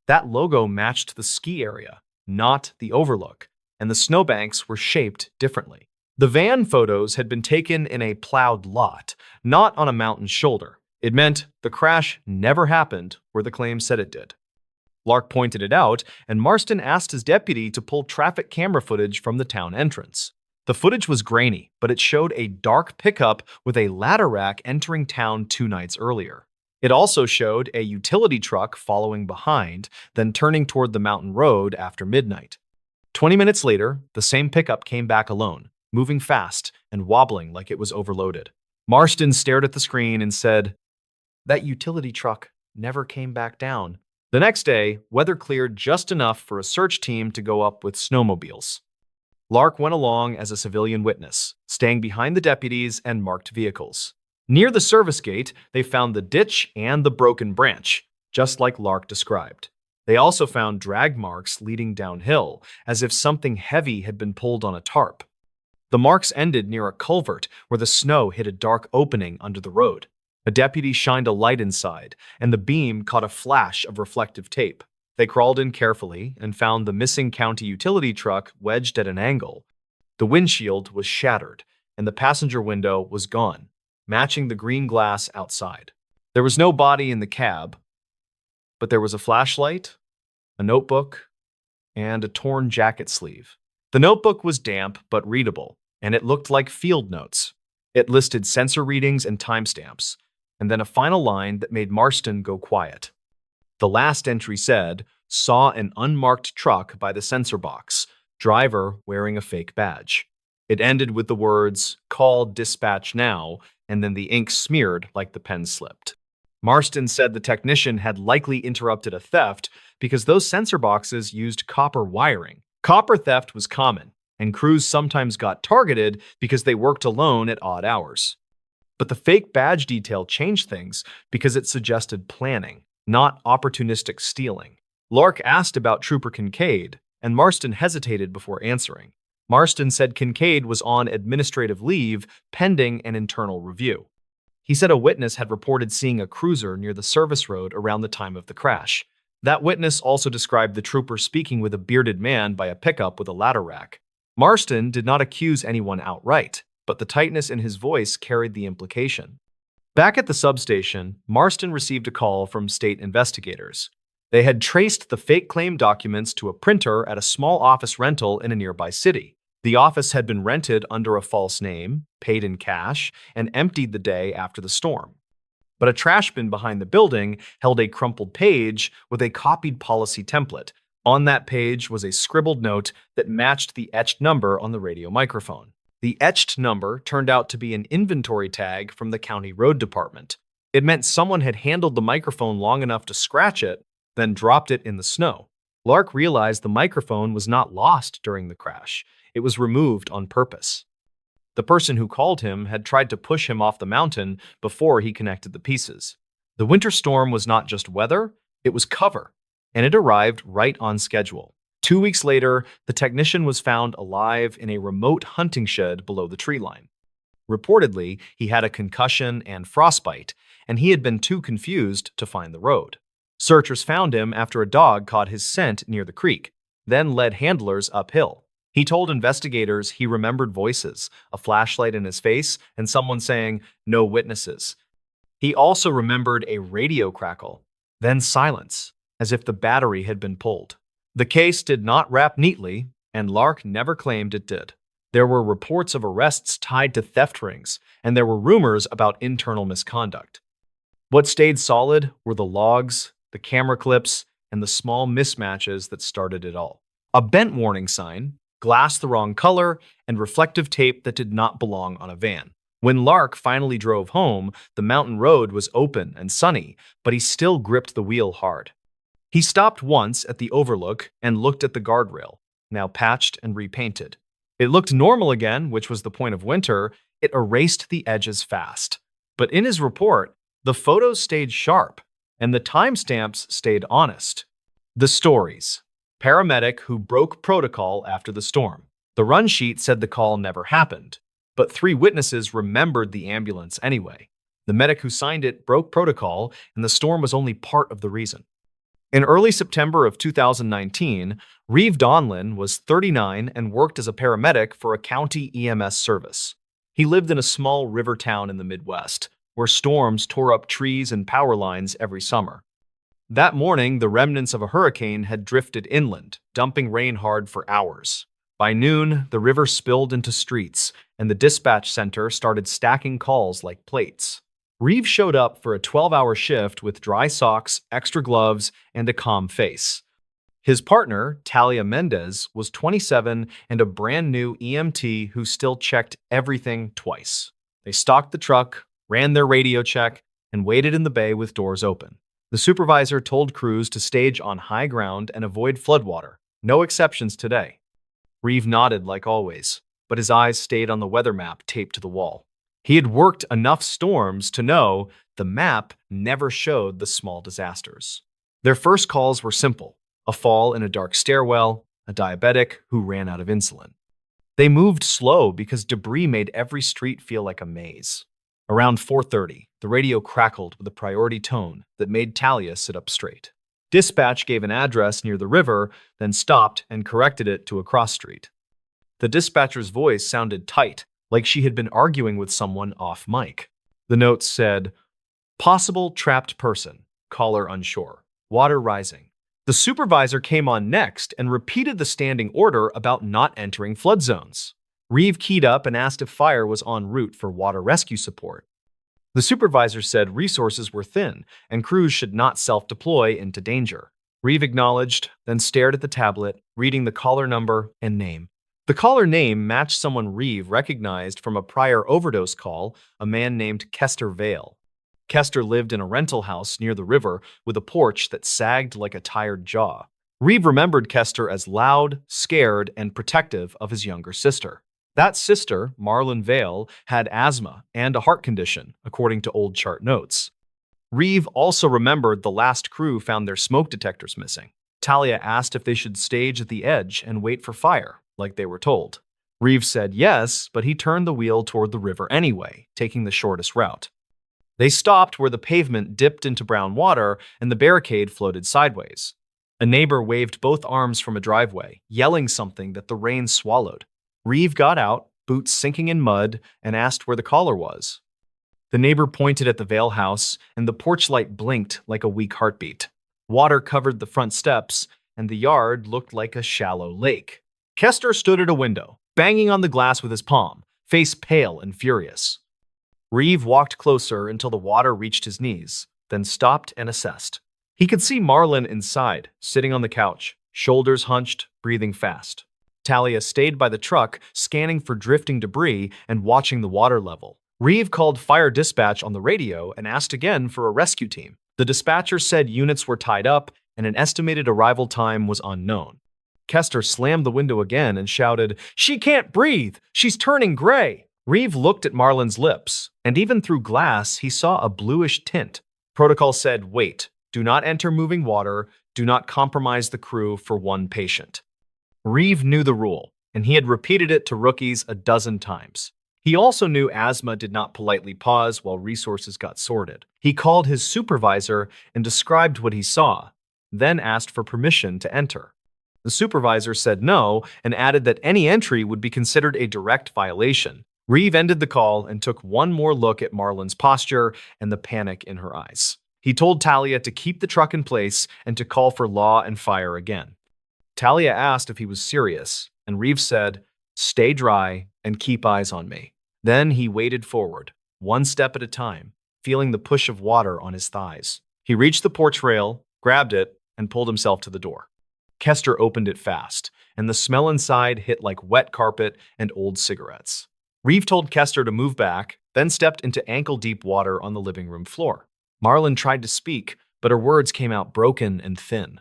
S1: That logo matched the ski area, not the overlook, and the snowbanks were shaped differently. The van photos had been taken in a plowed lot, not on a mountain shoulder. It meant the crash never happened where the claim said it did. Lark pointed it out, and Marston asked his deputy to pull traffic camera footage from the town entrance. The footage was grainy, but it showed a dark pickup with a ladder rack entering town 2 nights earlier. It also showed a utility truck following behind, then turning toward the mountain road after midnight. 20 minutes later, the same pickup came back alone, moving fast and wobbling like it was overloaded. Marston stared at the screen and said, "That utility truck never came back down." The next day, weather cleared just enough for a search team to go up with snowmobiles. Lark went along as a civilian witness, staying behind the deputies and marked vehicles. Near the service gate, they found the ditch and the broken branch, just like Lark described. They also found drag marks leading downhill, as if something heavy had been pulled on a tarp. The marks ended near a culvert where the snow hit a dark opening under the road. A deputy shined a light inside, and the beam caught a flash of reflective tape. They crawled in carefully and found the missing county utility truck wedged at an angle. The windshield was shattered, and the passenger window was gone, matching the green glass outside. There was no body in the cab, but there was a flashlight, a notebook, and a torn jacket sleeve. The notebook was damp but readable, and it looked like field notes. It listed sensor readings and timestamps, and then a final line that made Marston go quiet. The last entry said, "Saw an unmarked truck by the sensor box, driver wearing a fake badge." It ended with the words, "Call dispatch now," and then the ink smeared like the pen slipped. Marston said the technician had likely interrupted a theft because those sensor boxes used copper wiring. Copper theft was common, and crews sometimes got targeted because they worked alone at odd hours. But the fake badge detail changed things because it suggested planning, not opportunistic stealing. Lark asked about Trooper Kincaid, and Marston hesitated before answering. Marston said Kincaid was on administrative leave pending an internal review. He said a witness had reported seeing a cruiser near the service road around the time of the crash. That witness also described the trooper speaking with a bearded man by a pickup with a ladder rack. Marston did not accuse anyone outright, but the tightness in his voice carried the implication. Back at the substation, Marston received a call from state investigators. They had traced the fake claim documents to a printer at a small office rental in a nearby city. The office had been rented under a false name, paid in cash, and emptied the day after the storm. But a trash bin behind the building held a crumpled page with a copied policy template. On that page was a scribbled note that matched the etched number on the radio microphone. The etched number turned out to be an inventory tag from the county road department. It meant someone had handled the microphone long enough to scratch it, then dropped it in the snow. Lark realized the microphone was not lost during the crash. It was removed on purpose. The person who called him had tried to push him off the mountain before he connected the pieces. The winter storm was not just weather, it was cover, and it arrived right on schedule. 2 weeks later, the technician was found alive in a remote hunting shed below the tree line. Reportedly, he had a concussion and frostbite, and he had been too confused to find the road. Searchers found him after a dog caught his scent near the creek, then led handlers uphill. He told investigators he remembered voices, a flashlight in his face, and someone saying, "No witnesses." He also remembered a radio crackle, then silence, as if the battery had been pulled. The case did not wrap neatly, and Lark never claimed it did. There were reports of arrests tied to theft rings, and there were rumors about internal misconduct. What stayed solid were the logs, the camera clips, and the small mismatches that started it all. A bent warning sign, glass the wrong color, and reflective tape that did not belong on a van. When Lark finally drove home, the mountain road was open and sunny, but he still gripped the wheel hard. He stopped once at the overlook and looked at the guardrail, now patched and repainted. It looked normal again, which was the point of winter. It erased the edges fast. But in his report, the photos stayed sharp, and the timestamps stayed honest. The stories. Paramedic who broke protocol after the storm. The run sheet said the call never happened, but 3 witnesses remembered the ambulance anyway. The medic who signed it broke protocol, and the storm was only part of the reason. In early September of 2019, Reeve Donlin was 39 and worked as a paramedic for a county EMS service. He lived in a small river town in the Midwest, where storms tore up trees and power lines every summer. That morning, the remnants of a hurricane had drifted inland, dumping rain hard for hours. By noon, the river spilled into streets, and the dispatch center started stacking calls like plates. Reeve showed up for a 12-hour shift with dry socks, extra gloves, and a calm face. His partner, Talia Mendez, was 27 and a brand new EMT who still checked everything twice. They stocked the truck, ran their radio check, and waited in the bay with doors open. The supervisor told crews to stage on high ground and avoid floodwater. No exceptions today. Reeve nodded like always, but his eyes stayed on the weather map taped to the wall. He had worked enough storms to know the map never showed the small disasters. Their first calls were simple: a fall in a dark stairwell, a diabetic who ran out of insulin. They moved slow because debris made every street feel like a maze. Around 4:30, the radio crackled with a priority tone that made Talia sit up straight. Dispatch gave an address near the river, then stopped and corrected it to a cross street. The dispatcher's voice sounded tight, like she had been arguing with someone off mic. The notes said, "Possible trapped person, caller unsure, water rising, The supervisor came on next and repeated the standing order about not entering flood zones. Reeve keyed up and asked if fire was en route for water rescue support. The supervisor said resources were thin and crews should not self-deploy into danger. Reeve acknowledged, then stared at the tablet, reading the caller number and name. The caller name matched someone Reeve recognized from a prior overdose call, a man named Kester Vale. Kester lived in a rental house near the river with a porch that sagged like a tired jaw. Reeve remembered Kester as loud, scared, and protective of his younger sister. That sister, Marlon Vale, had asthma and a heart condition, according to old chart notes. Reeve also remembered the last crew found their smoke detectors missing. Talia asked if they should stage at the edge and wait for fire, like they were told. Reeve said yes, but he turned the wheel toward the river anyway, taking the shortest route. They stopped where the pavement dipped into brown water and the barricade floated sideways. A neighbor waved both arms from a driveway, yelling something that the rain swallowed. Reeve got out, boots sinking in mud, and asked where the caller was. The neighbor pointed at the Vale house, and the porch light blinked like a weak heartbeat. Water covered the front steps, and the yard looked like a shallow lake. Kester stood at a window, banging on the glass with his palm, face pale and furious. Reeve walked closer until the water reached his knees, then stopped and assessed. He could see Marlon inside, sitting on the couch, shoulders hunched, breathing fast. Talia stayed by the truck, scanning for drifting debris and watching the water level. Reeve called fire dispatch on the radio and asked again for a rescue team. The dispatcher said units were tied up and an estimated arrival time was unknown. Kester slammed the window again and shouted, "She can't breathe! She's turning gray!" Reeve looked at Marlon's lips, and even through glass, he saw a bluish tint. Protocol said, "Wait, do not enter moving water, do not compromise the crew for one patient." Reeve knew the rule, and he had repeated it to rookies a dozen times. He also knew asthma did not politely pause while resources got sorted. He called his supervisor and described what he saw, then asked for permission to enter. The supervisor said no and added that any entry would be considered a direct violation. Reeve ended the call and took one more look at Marlon's posture and the panic in her eyes. He told Talia to keep the truck in place and to call for law and fire again. Talia asked if he was serious, and Reeve said, "Stay dry and keep eyes on me." Then he waded forward, one step at a time, feeling the push of water on his thighs. He reached the porch rail, grabbed it, and pulled himself to the door. Kester opened it fast, and the smell inside hit like wet carpet and old cigarettes. Reeve told Kester to move back, then stepped into ankle-deep water on the living room floor. Marlon tried to speak, but her words came out broken and thin.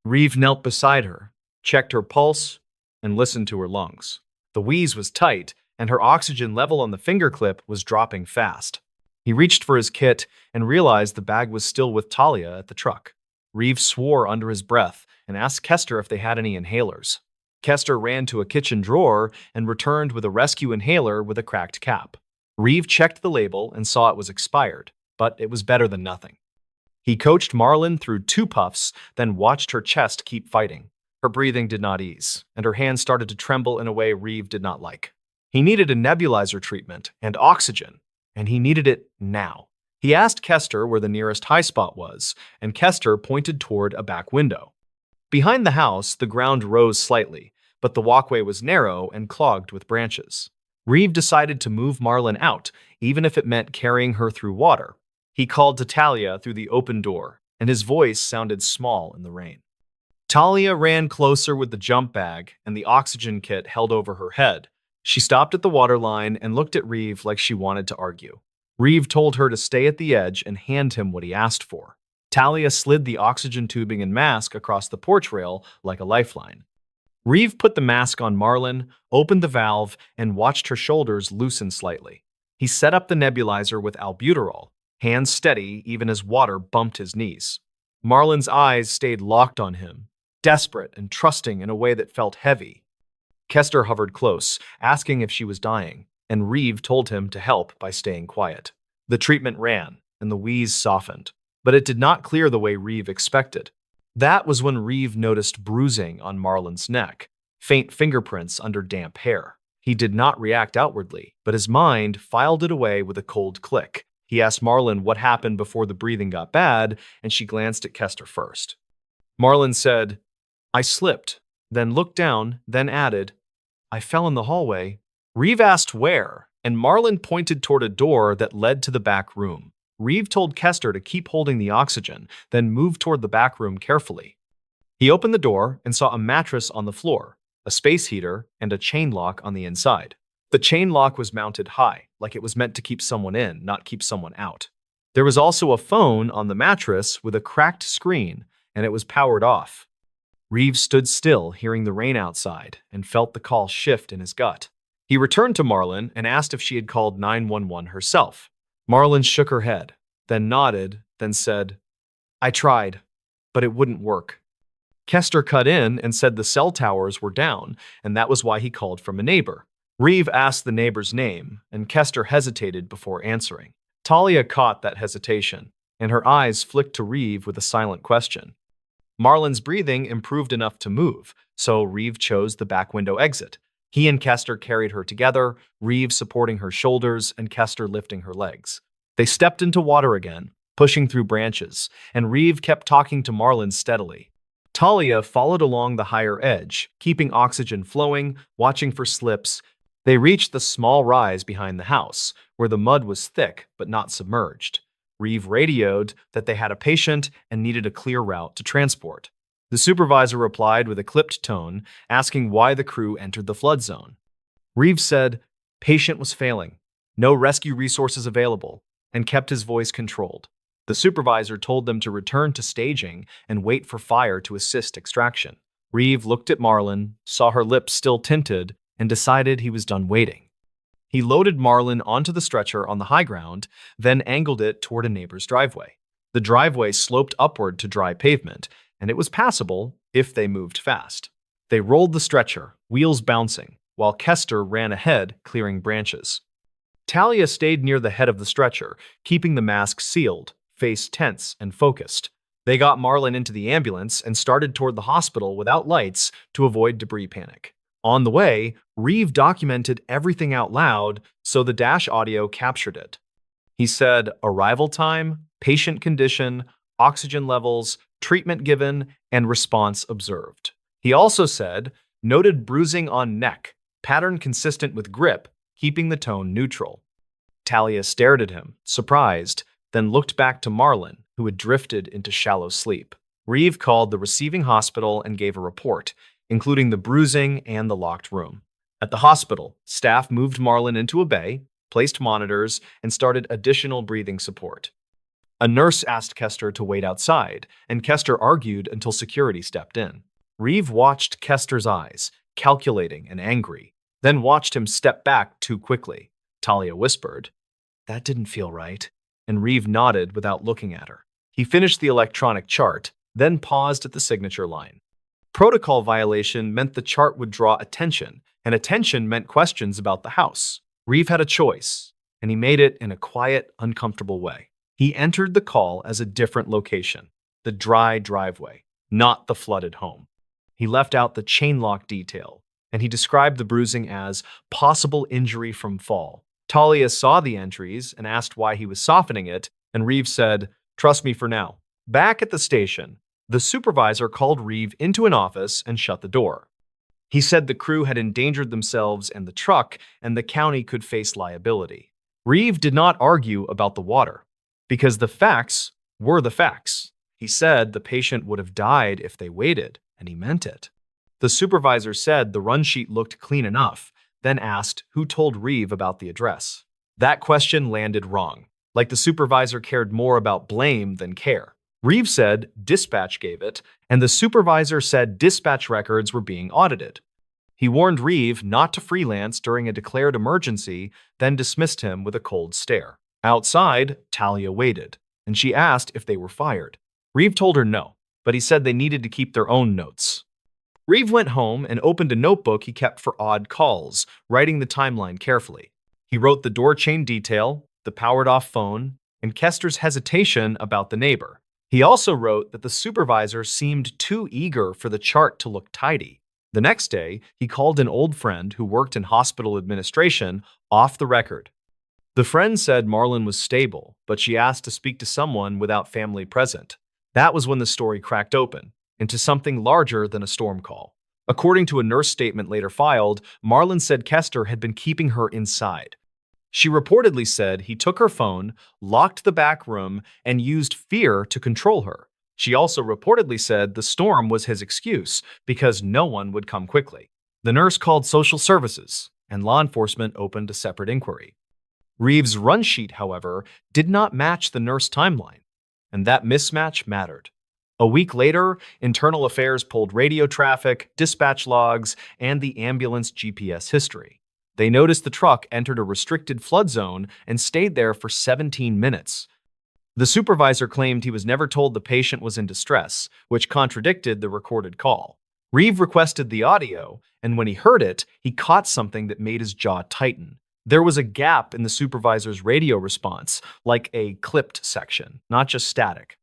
S1: Reeve knelt beside her, checked her pulse, and listened to her lungs. The wheeze was tight, and her oxygen level on the finger clip was dropping fast. He reached for his kit and realized the bag was still with Talia at the truck. Reeve swore under his breath and asked Kester if they had any inhalers. Kester ran to a kitchen drawer and returned with a rescue inhaler with a cracked cap. Reeve checked the label and saw it was expired, but it was better than nothing. He coached Marlon through 2 puffs, then watched her chest keep fighting. Her breathing did not ease, and her hands started to tremble in a way Reeve did not like. He needed a nebulizer treatment and oxygen, and he needed it now. He asked Kester where the nearest high spot was, and Kester pointed toward a back window. Behind the house, the ground rose slightly, but the walkway was narrow and clogged with branches. Reeve decided to move Marlon out, even if it meant carrying her through water. He called to Talia through the open door, and his voice sounded small in the rain. Talia ran closer with the jump bag and the oxygen kit held over her head. She stopped at the waterline and looked at Reeve like she wanted to argue. Reeve told her to stay at the edge and hand him what he asked for. Talia slid the oxygen tubing and mask across the porch rail like a lifeline. Reeve put the mask on Marlon, opened the valve, and watched her shoulders loosen slightly. He set up the nebulizer with albuterol, hands steady even as water bumped his knees. Marlon's eyes stayed locked on him, desperate and trusting in a way that felt heavy. Kester hovered close, asking if she was dying, and Reeve told him to help by staying quiet. The treatment ran, and the wheeze softened, but it did not clear the way Reeve expected. That was when Reeve noticed bruising on Marlon's neck, faint fingerprints under damp hair. He did not react outwardly, but his mind filed it away with a cold click. He asked Marlon what happened before the breathing got bad, and she glanced at Kester first. Marlon said, I slipped, then looked down, then added, I fell in the hallway. Reeve asked where, and Marlon pointed toward a door that led to the back room. Reeve told Kester to keep holding the oxygen, then moved toward the back room carefully. He opened the door and saw a mattress on the floor, a space heater, and a chain lock on the inside. The chain lock was mounted high, like it was meant to keep someone in, not keep someone out. There was also a phone on the mattress with a cracked screen, and it was powered off. Reeves stood still, hearing the rain outside, and felt the call shift in his gut. He returned to Marlon and asked if she had called 911 herself. Marlon shook her head, then nodded, then said, I tried, but it wouldn't work. Kester cut in and said the cell towers were down, and that was why he called from a neighbor. Reeve asked the neighbor's name, and Kester hesitated before answering. Talia caught that hesitation, and her eyes flicked to Reeve with a silent question. Marlon's breathing improved enough to move, so Reeve chose the back window exit. He and Kester carried her together, Reeve supporting her shoulders and Kester lifting her legs. They stepped into water again, pushing through branches, and Reeve kept talking to Marlon steadily. Talia followed along the higher edge, keeping oxygen flowing, watching for slips. They reached the small rise behind the house, where the mud was thick but not submerged. Reeve radioed that they had a patient and needed a clear route to transport. The supervisor replied with a clipped tone, asking why the crew entered the flood zone. Reeve said, patient was failing, no rescue resources available, and kept his voice controlled. The supervisor told them to return to staging and wait for fire to assist extraction. Reeve looked at Marlon, saw her lips still tinted, and decided he was done waiting. He loaded Marlon onto the stretcher on the high ground, then angled it toward a neighbor's driveway. The driveway sloped upward to dry pavement, and it was passable if they moved fast. They rolled the stretcher, wheels bouncing, while Kester ran ahead, clearing branches. Talia stayed near the head of the stretcher, keeping the mask sealed, face tense and focused. They got Marlon into the ambulance and started toward the hospital without lights to avoid debris panic. On the way, Reeve documented everything out loud so the dash audio captured it. He said arrival time, patient condition, oxygen levels, treatment given, and response observed. He also said noted bruising on neck, pattern consistent with grip, keeping the tone neutral. Talia stared at him, surprised, then looked back to Marlon, who had drifted into shallow sleep. Reeve called the receiving hospital and gave a report, including the bruising and the locked room. At the hospital, staff moved Marlon into a bay, placed monitors, and started additional breathing support. A nurse asked Kester to wait outside, and Kester argued until security stepped in. Reeve watched Kester's eyes, calculating and angry, then watched him step back too quickly. Talia whispered, "That didn't feel right," and Reeve nodded without looking at her. He finished the electronic chart, then paused at the signature line. Protocol violation meant the chart would draw attention, and attention meant questions about the house. Reeve had a choice, and he made it in a quiet, uncomfortable way. He entered the call as a different location, the dry driveway, not the flooded home. He left out the chain lock detail, and he described the bruising as possible injury from fall. Talia saw the entries and asked why he was softening it, and Reeve said, "Trust me for now." Back at the station, the supervisor called Reeve into an office and shut the door. He said the crew had endangered themselves and the truck, and the county could face liability. Reeve did not argue about the water, because the facts were the facts. He said the patient would have died if they waited, and he meant it. The supervisor said the run sheet looked clean enough, then asked who told Reeve about the address. That question landed wrong, like the supervisor cared more about blame than care. Reeve said dispatch gave it, and the supervisor said dispatch records were being audited. He warned Reeve not to freelance during a declared emergency, then dismissed him with a cold stare. Outside, Talia waited, and she asked if they were fired. Reeve told her no, but he said they needed to keep their own notes. Reeve went home and opened a notebook he kept for odd calls, writing the timeline carefully. He wrote the door chain detail, the powered-off phone, and Kester's hesitation about the neighbor. He also wrote that the supervisor seemed too eager for the chart to look tidy. The next day, he called an old friend who worked in hospital administration off the record. The friend said Marlon was stable, but she asked to speak to someone without family present. That was when the story cracked open. into something larger than a storm call. According to a nurse statement later filed, Marlon said Kester had been keeping her inside. She reportedly said he took her phone, locked the back room, and used fear to control her. She also reportedly said the storm was his excuse because no one would come quickly. The nurse called social services, and law enforcement opened a separate inquiry. Reeves' run sheet, however, did not match the nurse timeline, and that mismatch mattered. A week later, Internal Affairs pulled radio traffic, dispatch logs, and the ambulance GPS history. They noticed the truck entered a restricted flood zone and stayed there for 17 minutes. The supervisor claimed he was never told the patient was in distress, which contradicted the recorded call. Reeve requested the audio, and when he heard it, he caught something that made his jaw tighten. There was a gap in the supervisor's radio response, like a clipped section, not just static.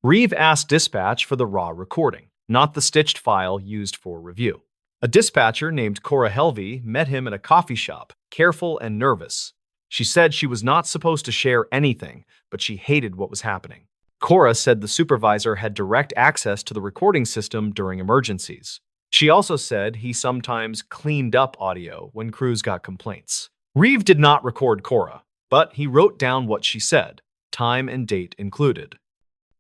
S1: Reeve asked dispatch for the raw recording, not the stitched file used for review. A dispatcher named Cora Helvey met him at a coffee shop, careful and nervous. She said she was not supposed to share anything, but she hated what was happening. Cora said the supervisor had direct access to the recording system during emergencies. She also said he sometimes cleaned up audio when crews got complaints. Reeve did not record Cora, but he wrote down what she said, time and date included.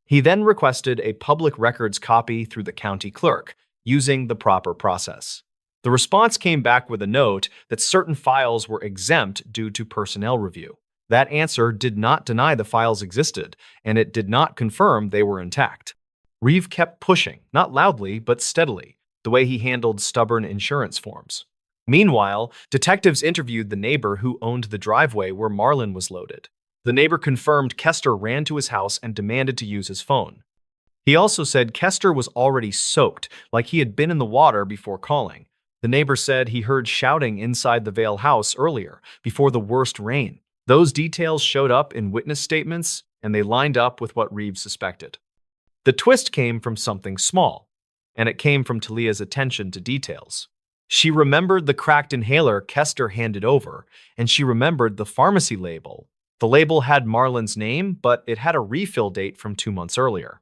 S1: He then requested a public records copy through the county clerk, using the proper process. The response came back with a note that certain files were exempt due to personnel review. That answer did not deny the files existed, and it did not confirm they were intact. Reeve kept pushing, not loudly, but steadily, the way he handled stubborn insurance forms. Meanwhile, detectives interviewed the neighbor who owned the driveway where Marlon was loaded. The neighbor confirmed Kester ran to his house and demanded to use his phone. He also said Kester was already soaked, like he had been in the water before calling. The neighbor said he heard shouting inside the Vale house earlier, before the worst rain. Those details showed up in witness statements, and they lined up with what Reeves suspected. The twist came from something small, and it came from Talia's attention to details. She remembered the cracked inhaler Kester handed over, and she remembered the pharmacy label. The label had Marlon's name, but it had a refill date from 2 months earlier.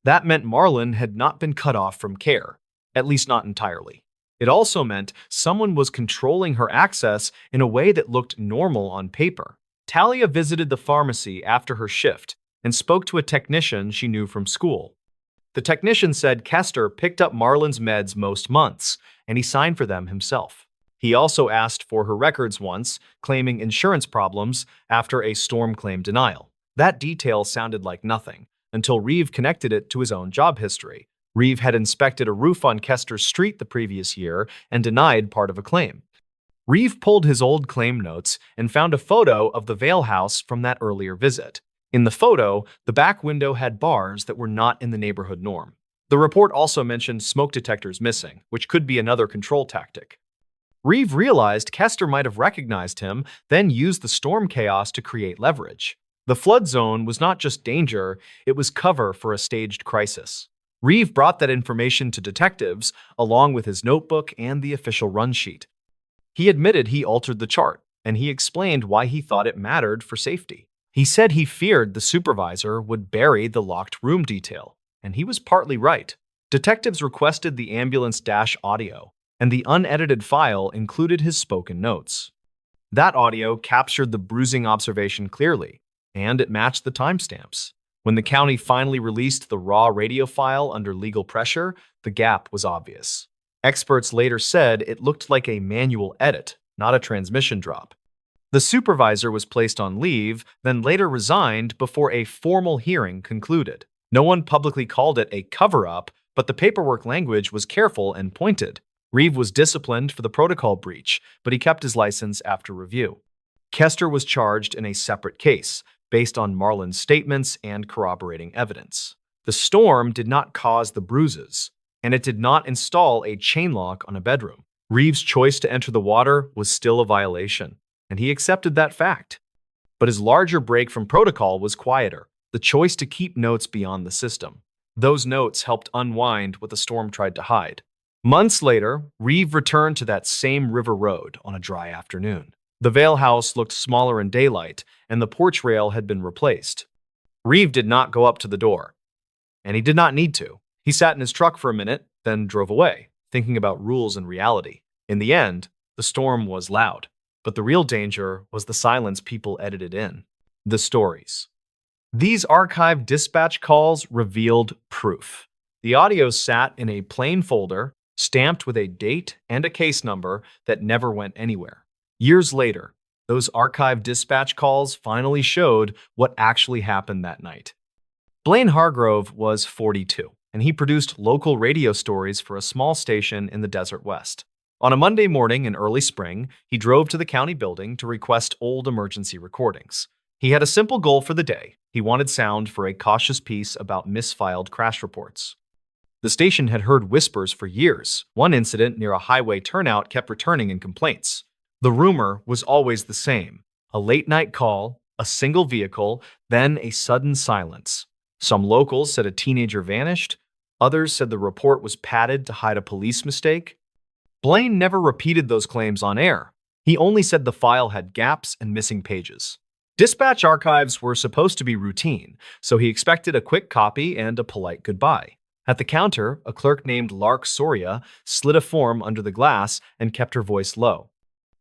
S1: That meant Marlon had not been cut off from care, at least not entirely. It also meant someone was controlling her access in a way that looked normal on paper. Talia visited the pharmacy after her shift and spoke to a technician she knew from school. The technician said Kester picked up Marlon's meds most months, and he signed for them himself. He also asked for her records once, claiming insurance problems after a storm claim denial. That detail sounded like nothing, until Reeve connected it to his own job history. Reeve had inspected a roof on Kester's street the previous year and denied part of a claim. Reeve pulled his old claim notes and found a photo of the Vale house from that earlier visit. In the photo, the back window had bars that were not in the neighborhood norm. The report also mentioned smoke detectors missing, which could be another control tactic. Reeve realized Kester might have recognized him, then used the storm chaos to create leverage. The flood zone was not just danger, it was cover for a staged crisis. Reeve brought that information to detectives, along with his notebook and the official run sheet. He admitted he altered the chart, and he explained why he thought it mattered for safety. He said he feared the supervisor would bury the locked room detail, and he was partly right. Detectives requested the ambulance dash audio, and the unedited file included his spoken notes. That audio captured the bruising observation clearly, and it matched the timestamps. When the county finally released the raw radio file under legal pressure, the gap was obvious. Experts later said it looked like a manual edit, not a transmission drop. The supervisor was placed on leave, then later resigned before a formal hearing concluded. No one publicly called it a cover-up, but the paperwork language was careful and pointed. Reeve was disciplined for the protocol breach, but he kept his license after review. Kester was charged in a separate case, based on Marlon's statements and corroborating evidence. The storm did not cause the bruises, and it did not install a chain lock on a bedroom. Reeve's choice to enter the water was still a violation, and he accepted that fact. But his larger break from protocol was quieter, the choice to keep notes beyond the system. Those notes helped unwind what the storm tried to hide. Months later, Reeve returned to that same river road on a dry afternoon. The Vale house looked smaller in daylight, and the porch rail had been replaced. Reeve did not go up to the door, and he did not need to. He sat in his truck for a minute, then drove away, thinking about rules and reality. In the end, the storm was loud, but the real danger was the silence people edited in. The stories. These archived dispatch calls revealed proof. The audio sat in a plain folder, stamped with a date and a case number that never went anywhere. Years later, those archived dispatch calls finally showed what actually happened that night. Blaine Hargrove was 42, and he produced local radio stories for a small station in the Desert West. On a Monday morning in early spring, he drove to the county building to request old emergency recordings. He had a simple goal for the day. He wanted sound for a cautious piece about misfiled crash reports. The station had heard whispers for years. One incident near a highway turnout kept returning in complaints. The rumor was always the same: a late-night call, a single vehicle, then a sudden silence. Some locals said a teenager vanished. Others said the report was padded to hide a police mistake. Blaine never repeated those claims on air. He only said the file had gaps and missing pages. Dispatch archives were supposed to be routine, so he expected a quick copy and a polite goodbye. At the counter, a clerk named Lark Soria slid a form under the glass and kept her voice low.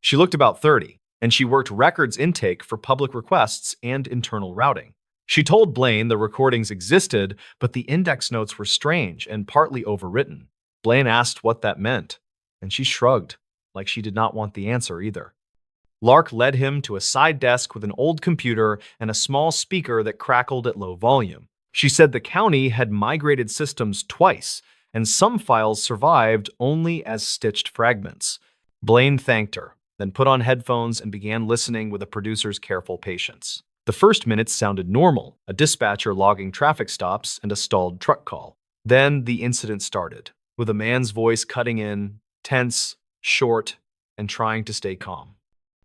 S1: She looked about 30, and she worked records intake for public requests and internal routing. She told Blaine the recordings existed, but the index notes were strange and partly overwritten. Blaine asked what that meant, and she shrugged, like she did not want the answer either. Lark led him to a side desk with an old computer and a small speaker that crackled at low volume. She said the county had migrated systems twice, and some files survived only as stitched fragments. Blaine thanked her, then put on headphones and began listening with a producer's careful patience. The first minutes sounded normal, a dispatcher logging traffic stops and a stalled truck call. Then the incident started, with a man's voice cutting in, tense, short, and trying to stay calm.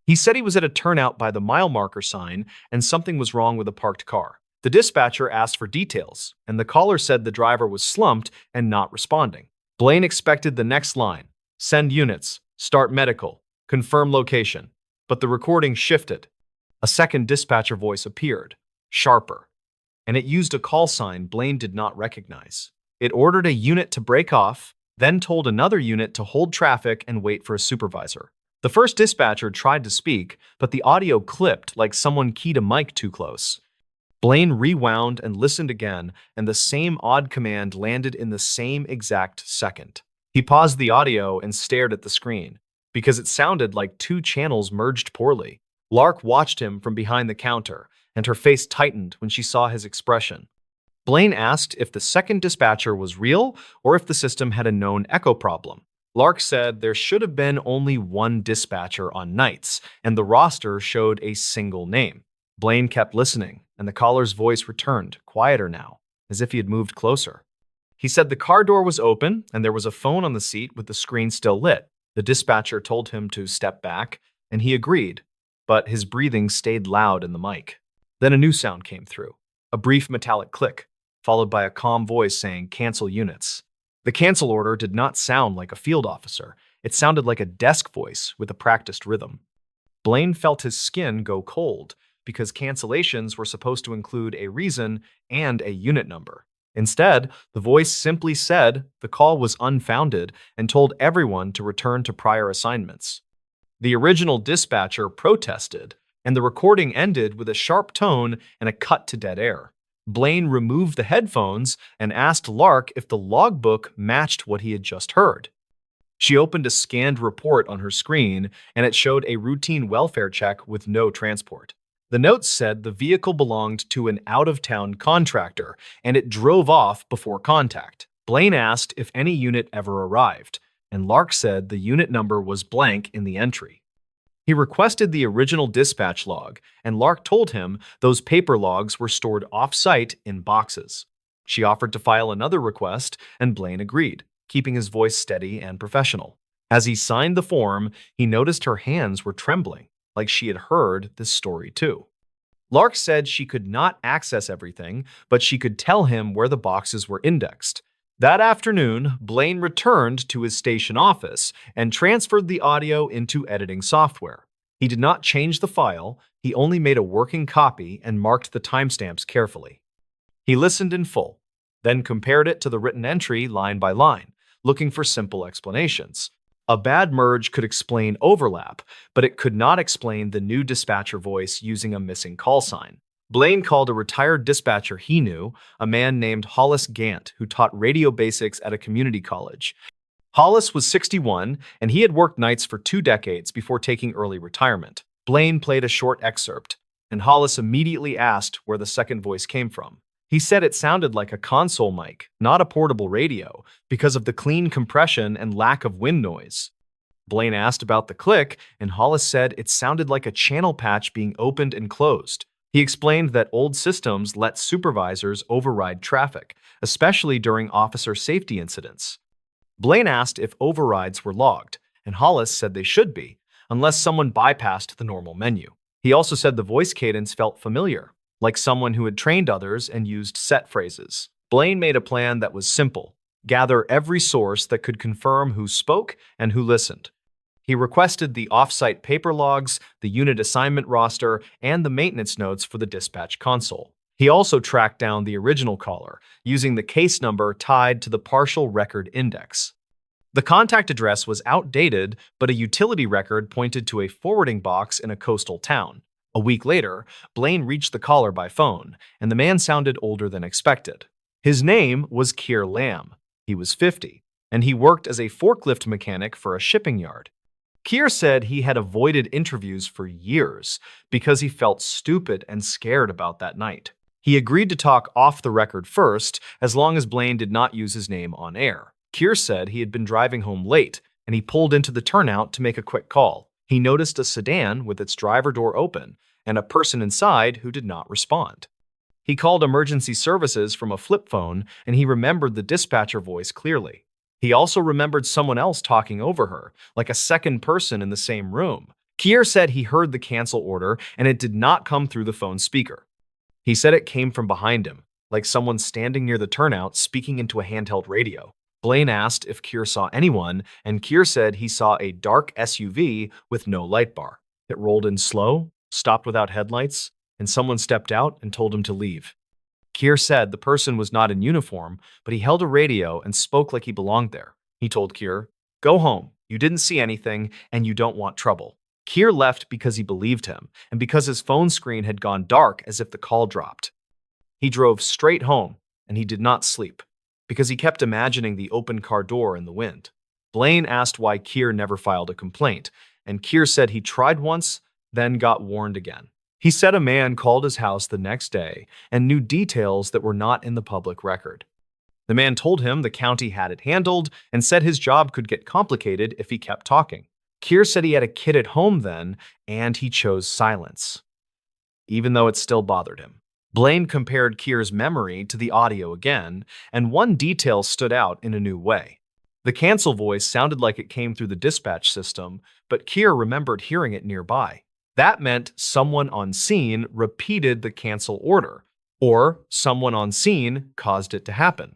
S1: He said he was at a turnout by the mile marker sign and something was wrong with a parked car. The dispatcher asked for details, and the caller said the driver was slumped and not responding. Blaine expected the next line: send units, start medical, confirm location. But the recording shifted. A second dispatcher voice appeared, sharper, and it used a call sign Blaine did not recognize. It ordered a unit to break off, then told another unit to hold traffic and wait for a supervisor. The first dispatcher tried to speak, but the audio clipped like someone keyed a mic too close. Blaine rewound and listened again, and the same odd command landed in the same exact second. He paused the audio and stared at the screen, because it sounded like two channels merged poorly. Lark watched him from behind the counter, and her face tightened when she saw his expression. Blaine asked if the second dispatcher was real or if the system had a known echo problem. Lark said there should have been only one dispatcher on nights, and the roster showed a single name. Blaine kept listening, and the caller's voice returned, quieter now, as if he had moved closer. He said the car door was open, and there was a phone on the seat with the screen still lit. The dispatcher told him to step back, and he agreed, but his breathing stayed loud in the mic. Then a new sound came through, a brief metallic click, followed by a calm voice saying, "Cancel units." The cancel order did not sound like a field officer. It sounded like a desk voice with a practiced rhythm. Blaine felt his skin go cold because cancellations were supposed to include a reason and a unit number. Instead, the voice simply said the call was unfounded and told everyone to return to prior assignments. The original dispatcher protested, and the recording ended with a sharp tone and a cut to dead air. Blaine removed the headphones and asked Lark if the logbook matched what he had just heard. She opened a scanned report on her screen, and it showed a routine welfare check with no transport. The notes said the vehicle belonged to an out-of-town contractor, and it drove off before contact. Blaine asked if any unit ever arrived, and Lark said the unit number was blank in the entry. He requested the original dispatch log, and Lark told him those paper logs were stored off-site in boxes. She offered to file another request, and Blaine agreed, keeping his voice steady and professional. As he signed the form, he noticed her hands were trembling, like she had heard this story too. Lark said she could not access everything, but she could tell him where the boxes were indexed. That afternoon, Blaine returned to his station office and transferred the audio into editing software. He did not change the file, he only made a working copy and marked the timestamps carefully. He listened in full, then compared it to the written entry line by line, looking for simple explanations. A bad merge could explain overlap, but it could not explain the new dispatcher voice using a missing call sign. Blaine called a retired dispatcher he knew, a man named Hollis Gant, who taught radio basics at a community college. Hollis was 61, and he had worked nights for 2 decades before taking early retirement. Blaine played a short excerpt, and Hollis immediately asked where the second voice came from. He said it sounded like a console mic, not a portable radio, because of the clean compression and lack of wind noise. Blaine asked about the click, and Hollis said it sounded like a channel patch being opened and closed. He explained that old systems let supervisors override traffic, especially during officer safety incidents. Blaine asked if overrides were logged, and Hollis said they should be, unless someone bypassed the normal menu. He also said the voice cadence felt familiar, like someone who had trained others and used set phrases. Blaine made a plan that was simple: gather every source that could confirm who spoke and who listened. He requested the off-site paper logs, the unit assignment roster, and the maintenance notes for the dispatch console. He also tracked down the original caller, using the case number tied to the partial record index. The contact address was outdated, but a utility record pointed to a forwarding box in a coastal town. A week later, Blaine reached the caller by phone, and the man sounded older than expected. His name was Keir Lamb. He was 50, and he worked as a forklift mechanic for a shipping yard. Keir said he had avoided interviews for years because he felt stupid and scared about that night. He agreed to talk off the record first, as long as Blaine did not use his name on air. Keir said he had been driving home late, and he pulled into the turnout to make a quick call. He noticed a sedan with its driver door open and a person inside who did not respond. He called emergency services from a flip phone, and he remembered the dispatcher voice clearly. He also remembered someone else talking over her, like a second person in the same room. Keir said he heard the cancel order, and it did not come through the phone speaker. He said it came from behind him, like someone standing near the turnout speaking into a handheld radio. Blaine asked if Keir saw anyone, and Keir said he saw a dark SUV with no light bar. It rolled in slow, stopped without headlights, and someone stepped out and told him to leave. Keir said the person was not in uniform, but he held a radio and spoke like he belonged there. He told Keir, "Go home. You didn't see anything, and you don't want trouble." Keir left because he believed him, and because his phone screen had gone dark as if the call dropped. He drove straight home, and he did not sleep, because he kept imagining the open car door in the wind. Blaine asked why Keir never filed a complaint, and Keir said he tried once, then got warned again. He said a man called his house the next day and knew details that were not in the public record. The man told him the county had it handled and said his job could get complicated if he kept talking. Keir said he had a kid at home then, and he chose silence, even though it still bothered him. Blaine compared Keir's memory to the audio again, and one detail stood out in a new way. The cancel voice sounded like it came through the dispatch system, but Keir remembered hearing it nearby. That meant someone on scene repeated the cancel order, or someone on scene caused it to happen.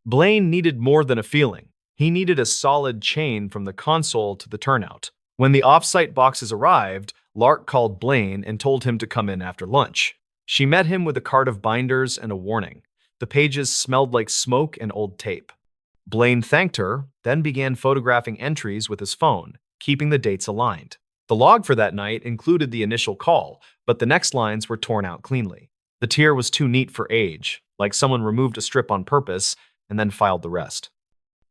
S1: Blaine needed more than a feeling. He needed a solid chain from the console to the turnout. When the off-site boxes arrived, Lark called Blaine and told him to come in after lunch. She met him with a cart of binders and a warning. The pages smelled like smoke and old tape. Blaine thanked her, then began photographing entries with his phone, keeping the dates aligned. The log for that night included the initial call, but the next lines were torn out cleanly. The tier was too neat for age, like someone removed a strip on purpose and then filed the rest.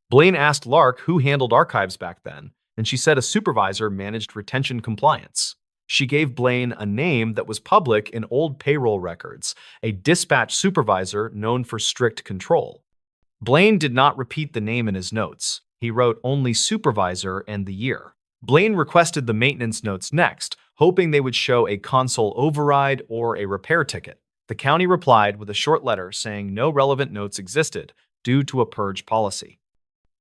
S1: Blaine asked Lark who handled archives back then, and she said a supervisor managed retention compliance. She gave Blaine a name that was public in old payroll records, a dispatch supervisor known for strict control. Blaine did not repeat the name in his notes. He wrote only supervisor and the year. Blaine requested the maintenance notes next, hoping they would show a console override or a repair ticket. The county replied with a short letter saying no relevant notes existed due to a purge policy.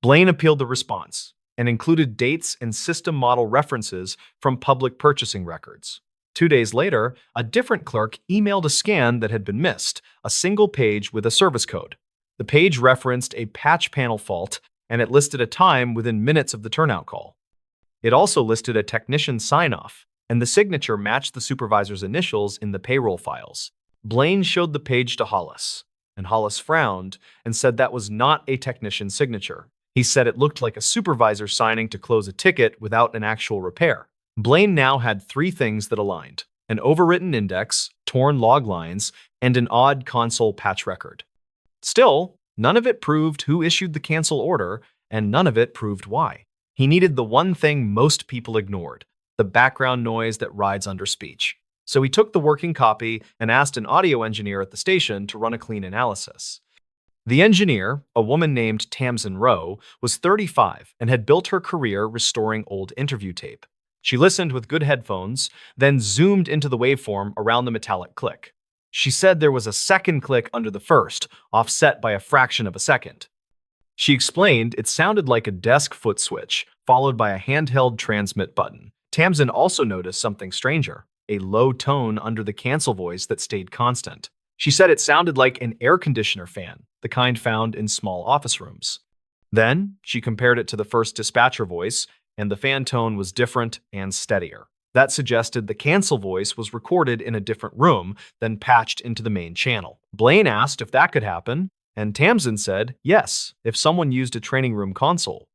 S1: Blaine appealed the response and included dates and system model references from public purchasing records. 2 days later, a different clerk emailed a scan that had been missed, a single page with a service code. The page referenced a patch panel fault, and it listed a time within minutes of the turnout call. It also listed a technician sign-off, and the signature matched the supervisor's initials in the payroll files. Blaine showed the page to Hollis. and Hollis frowned and said that was not a technician's signature. He said it looked like a supervisor signing to close a ticket without an actual repair. Blaine now had three things that aligned: an overwritten index, torn log lines, and an odd console patch record. Still, none of it proved who issued the cancel order, and none of it proved why. He needed the one thing most people ignored: the background noise that rides under speech. So he took the working copy and asked an audio engineer at the station to run a clean analysis. The engineer, a woman named Tamsin Rowe, was 35 and had built her career restoring old interview tape. She listened with good headphones, then zoomed into the waveform around the metallic click. She said there was a second click under the first, offset by a fraction of a second. She explained it sounded like a desk foot switch, followed by a handheld transmit button. Tamsin also noticed something stranger: a low tone under the cancel voice that stayed constant. She said it sounded like an air conditioner fan, the kind found in small office rooms. Then, she compared it to the first dispatcher voice, and the fan tone was different and steadier. That suggested the cancel voice was recorded in a different room, then patched into the main channel. Blaine asked if that could happen, and Tamsin said yes, if someone used a training room console.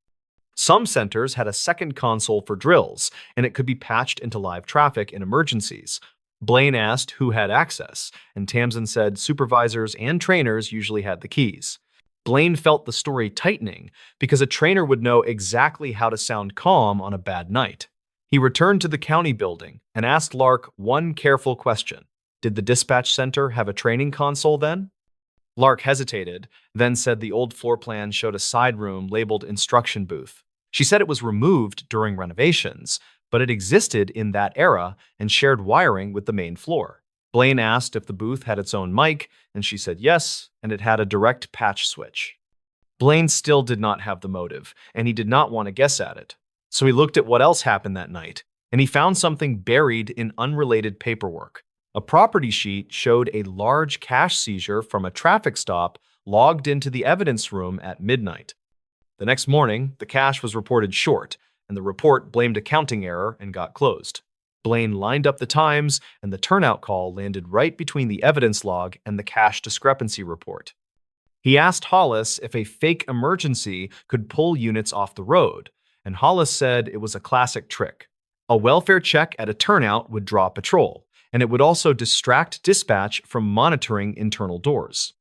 S1: Some centers had a second console for drills, and it could be patched into live traffic in emergencies. Blaine asked who had access, and Tamsin said supervisors and trainers usually had the keys. Blaine felt the story tightening because a trainer would know exactly how to sound calm on a bad night. He returned to the county building and asked Lark one careful question: did the dispatch center have a training console then? Lark hesitated, then said the old floor plan showed a side room labeled instruction booth. She said it was removed during renovations, but it existed in that era and shared wiring with the main floor. Blaine asked if the booth had its own mic, and she said yes, and it had a direct patch switch. Blaine still did not have the motive, and he did not want to guess at it. So he looked at what else happened that night, and he found something buried in unrelated paperwork. A property sheet showed a large cash seizure from a traffic stop logged into the evidence room at midnight. The next morning, the cash was reported short, and the report blamed a counting error and got closed. Blaine lined up the times, and the turnout call landed right between the evidence log and the cash discrepancy report. He asked Hollis if a fake emergency could pull units off the road, and Hollis said it was a classic trick. A welfare check at a turnout would draw patrol, and it would also distract dispatch from monitoring internal doors.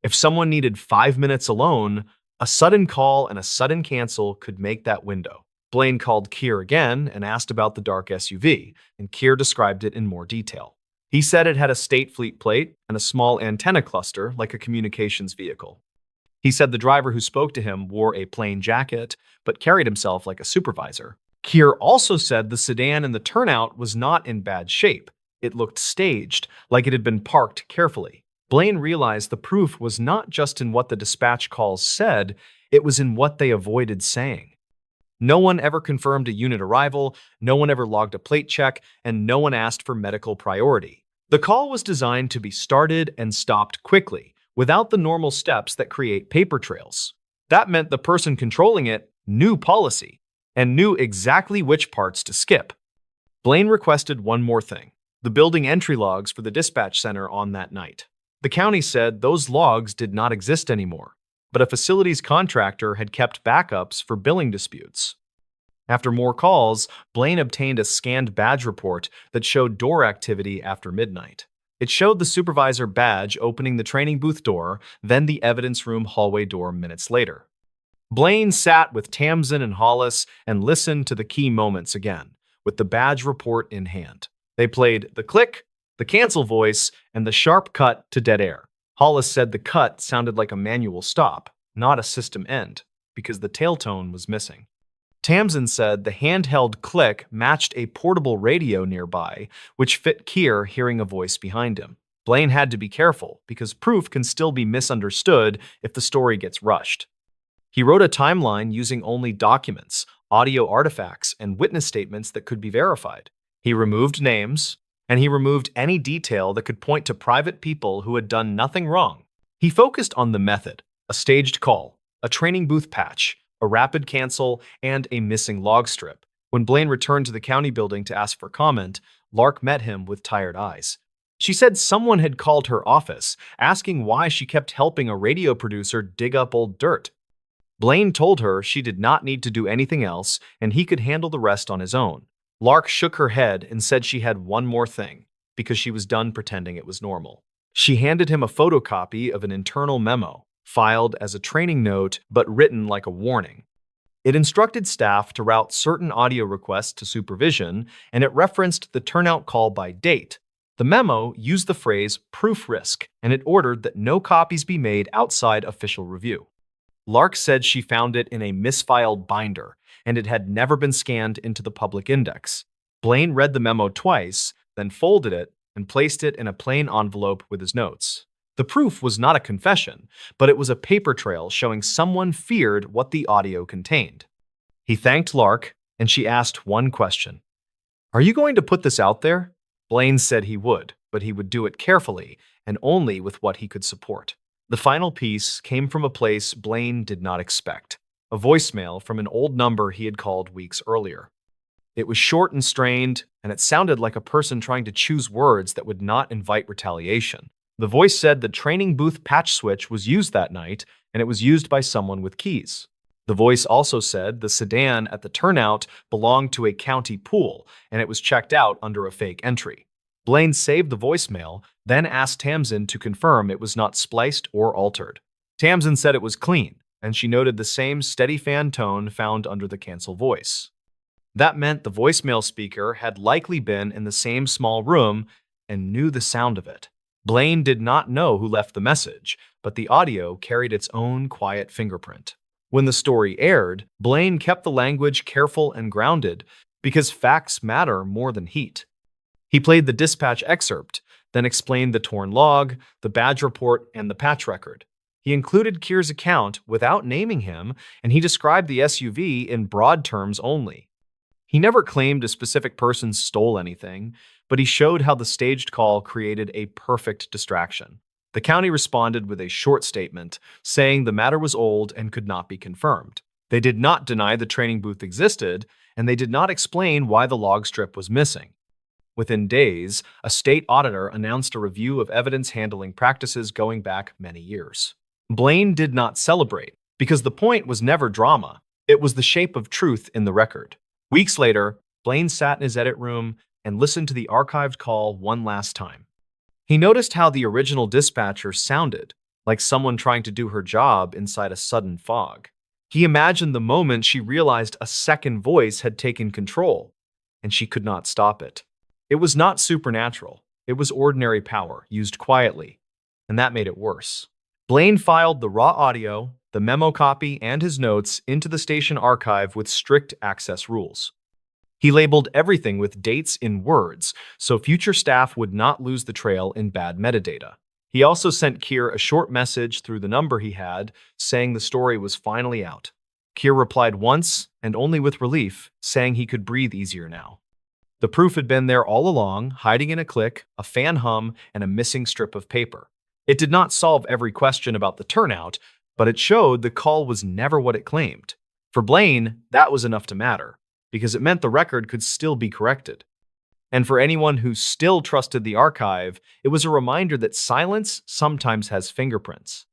S1: If someone needed 5 minutes alone, a sudden call and a sudden cancel could make that window. Blaine called Keir again and asked about the dark SUV, and Keir described it in more detail. He said it had a State Fleet plate and a small antenna cluster like a communications vehicle. He said the driver who spoke to him wore a plain jacket, but carried himself like a supervisor. Keir also said the sedan in the turnout was not in bad shape. It looked staged, like it had been parked carefully. Blaine realized the proof was not just in what the dispatch calls said, it was in what they avoided saying. No one ever confirmed a unit arrival, no one ever logged a plate check, and no one asked for medical priority. The call was designed to be started and stopped quickly, without the normal steps that create paper trails. That meant the person controlling it knew policy, and knew exactly which parts to skip. Blaine requested one more thing: the building entry logs for the dispatch center on that night. The county said those logs did not exist anymore, but a facilities contractor had kept backups for billing disputes. After more calls, Blaine obtained a scanned badge report that showed door activity after midnight. It showed the supervisor badge opening the training booth door, then the evidence room hallway door minutes later. Blaine sat with Tamsin and Hollis and listened to the key moments again, with the badge report in hand. They played the click, the cancel voice, and the sharp cut to dead air. Hollis said the cut sounded like a manual stop, not a system end, because the tail tone was missing. Tamsin said the handheld click matched a portable radio nearby, which fit Keir hearing a voice behind him. Blaine had to be careful, because proof can still be misunderstood if the story gets rushed. He wrote a timeline using only documents, audio artifacts, and witness statements that could be verified. He removed names, and he removed any detail that could point to private people who had done nothing wrong. He focused on the method: a staged call, a training booth patch, a rapid cancel, and a missing log strip. When Blaine returned to the county building to ask for comment, Lark met him with tired eyes. She said someone had called her office, asking why she kept helping a radio producer dig up old dirt. Blaine told her she did not need to do anything else and he could handle the rest on his own. Lark shook her head and said she had one more thing, because she was done pretending it was normal. She handed him a photocopy of an internal memo, filed as a training note but written like a warning. It instructed staff to route certain audio requests to supervision, and it referenced the turnout call by date. The memo used the phrase proof risk, and it ordered that no copies be made outside official review. Lark said she found it in a misfiled binder, and it had never been scanned into the public index. Blaine read the memo twice, then folded it and placed it in a plain envelope with his notes. The proof was not a confession, but it was a paper trail showing someone feared what the audio contained. He thanked Lark, and she asked one question. "Are you going to put this out there?" Blaine said he would, but he would do it carefully and only with what he could support. The final piece came from a place Blaine did not expect, a voicemail from an old number he had called weeks earlier. It was short and strained, and it sounded like a person trying to choose words that would not invite retaliation. The voice said the training booth patch switch was used that night, and it was used by someone with keys. The voice also said the sedan at the turnout belonged to a county pool, and it was checked out under a fake entry. Blaine saved the voicemail, then asked Tamsin to confirm it was not spliced or altered. Tamsin said it was clean, and she noted the same steady fan tone found under the cancel voice. That meant the voicemail speaker had likely been in the same small room and knew the sound of it. Blaine did not know who left the message, but the audio carried its own quiet fingerprint. When the story aired, Blaine kept the language careful and grounded because facts matter more than heat. He played the dispatch excerpt, then explained the torn log, the badge report, and the patch record. He included Keir's account without naming him, and he described the SUV in broad terms only. He never claimed a specific person stole anything, but he showed how the staged call created a perfect distraction. The county responded with a short statement, saying the matter was old and could not be confirmed. They did not deny the training booth existed, and they did not explain why the log strip was missing. Within days, a state auditor announced a review of evidence handling practices going back many years. Blaine did not celebrate, because the point was never drama. It was the shape of truth in the record. Weeks later, Blaine sat in his edit room and listened to the archived call one last time. He noticed how the original dispatcher sounded, like someone trying to do her job inside a sudden fog. He imagined the moment she realized a second voice had taken control, and she could not stop it. It was not supernatural. It was ordinary power, used quietly, and that made it worse. Blaine filed the raw audio, the memo copy, and his notes into the station archive with strict access rules. He labeled everything with dates in words, so future staff would not lose the trail in bad metadata. He also sent Keir a short message through the number he had, saying the story was finally out. Keir replied once, and only with relief, saying he could breathe easier now. The proof had been there all along, hiding in a click, a fan hum, and a missing strip of paper. It did not solve every question about the turnout, but it showed the call was never what it claimed. For Blaine, that was enough to matter, because it meant the record could still be corrected. And for anyone who still trusted the archive, it was a reminder that silence sometimes has fingerprints.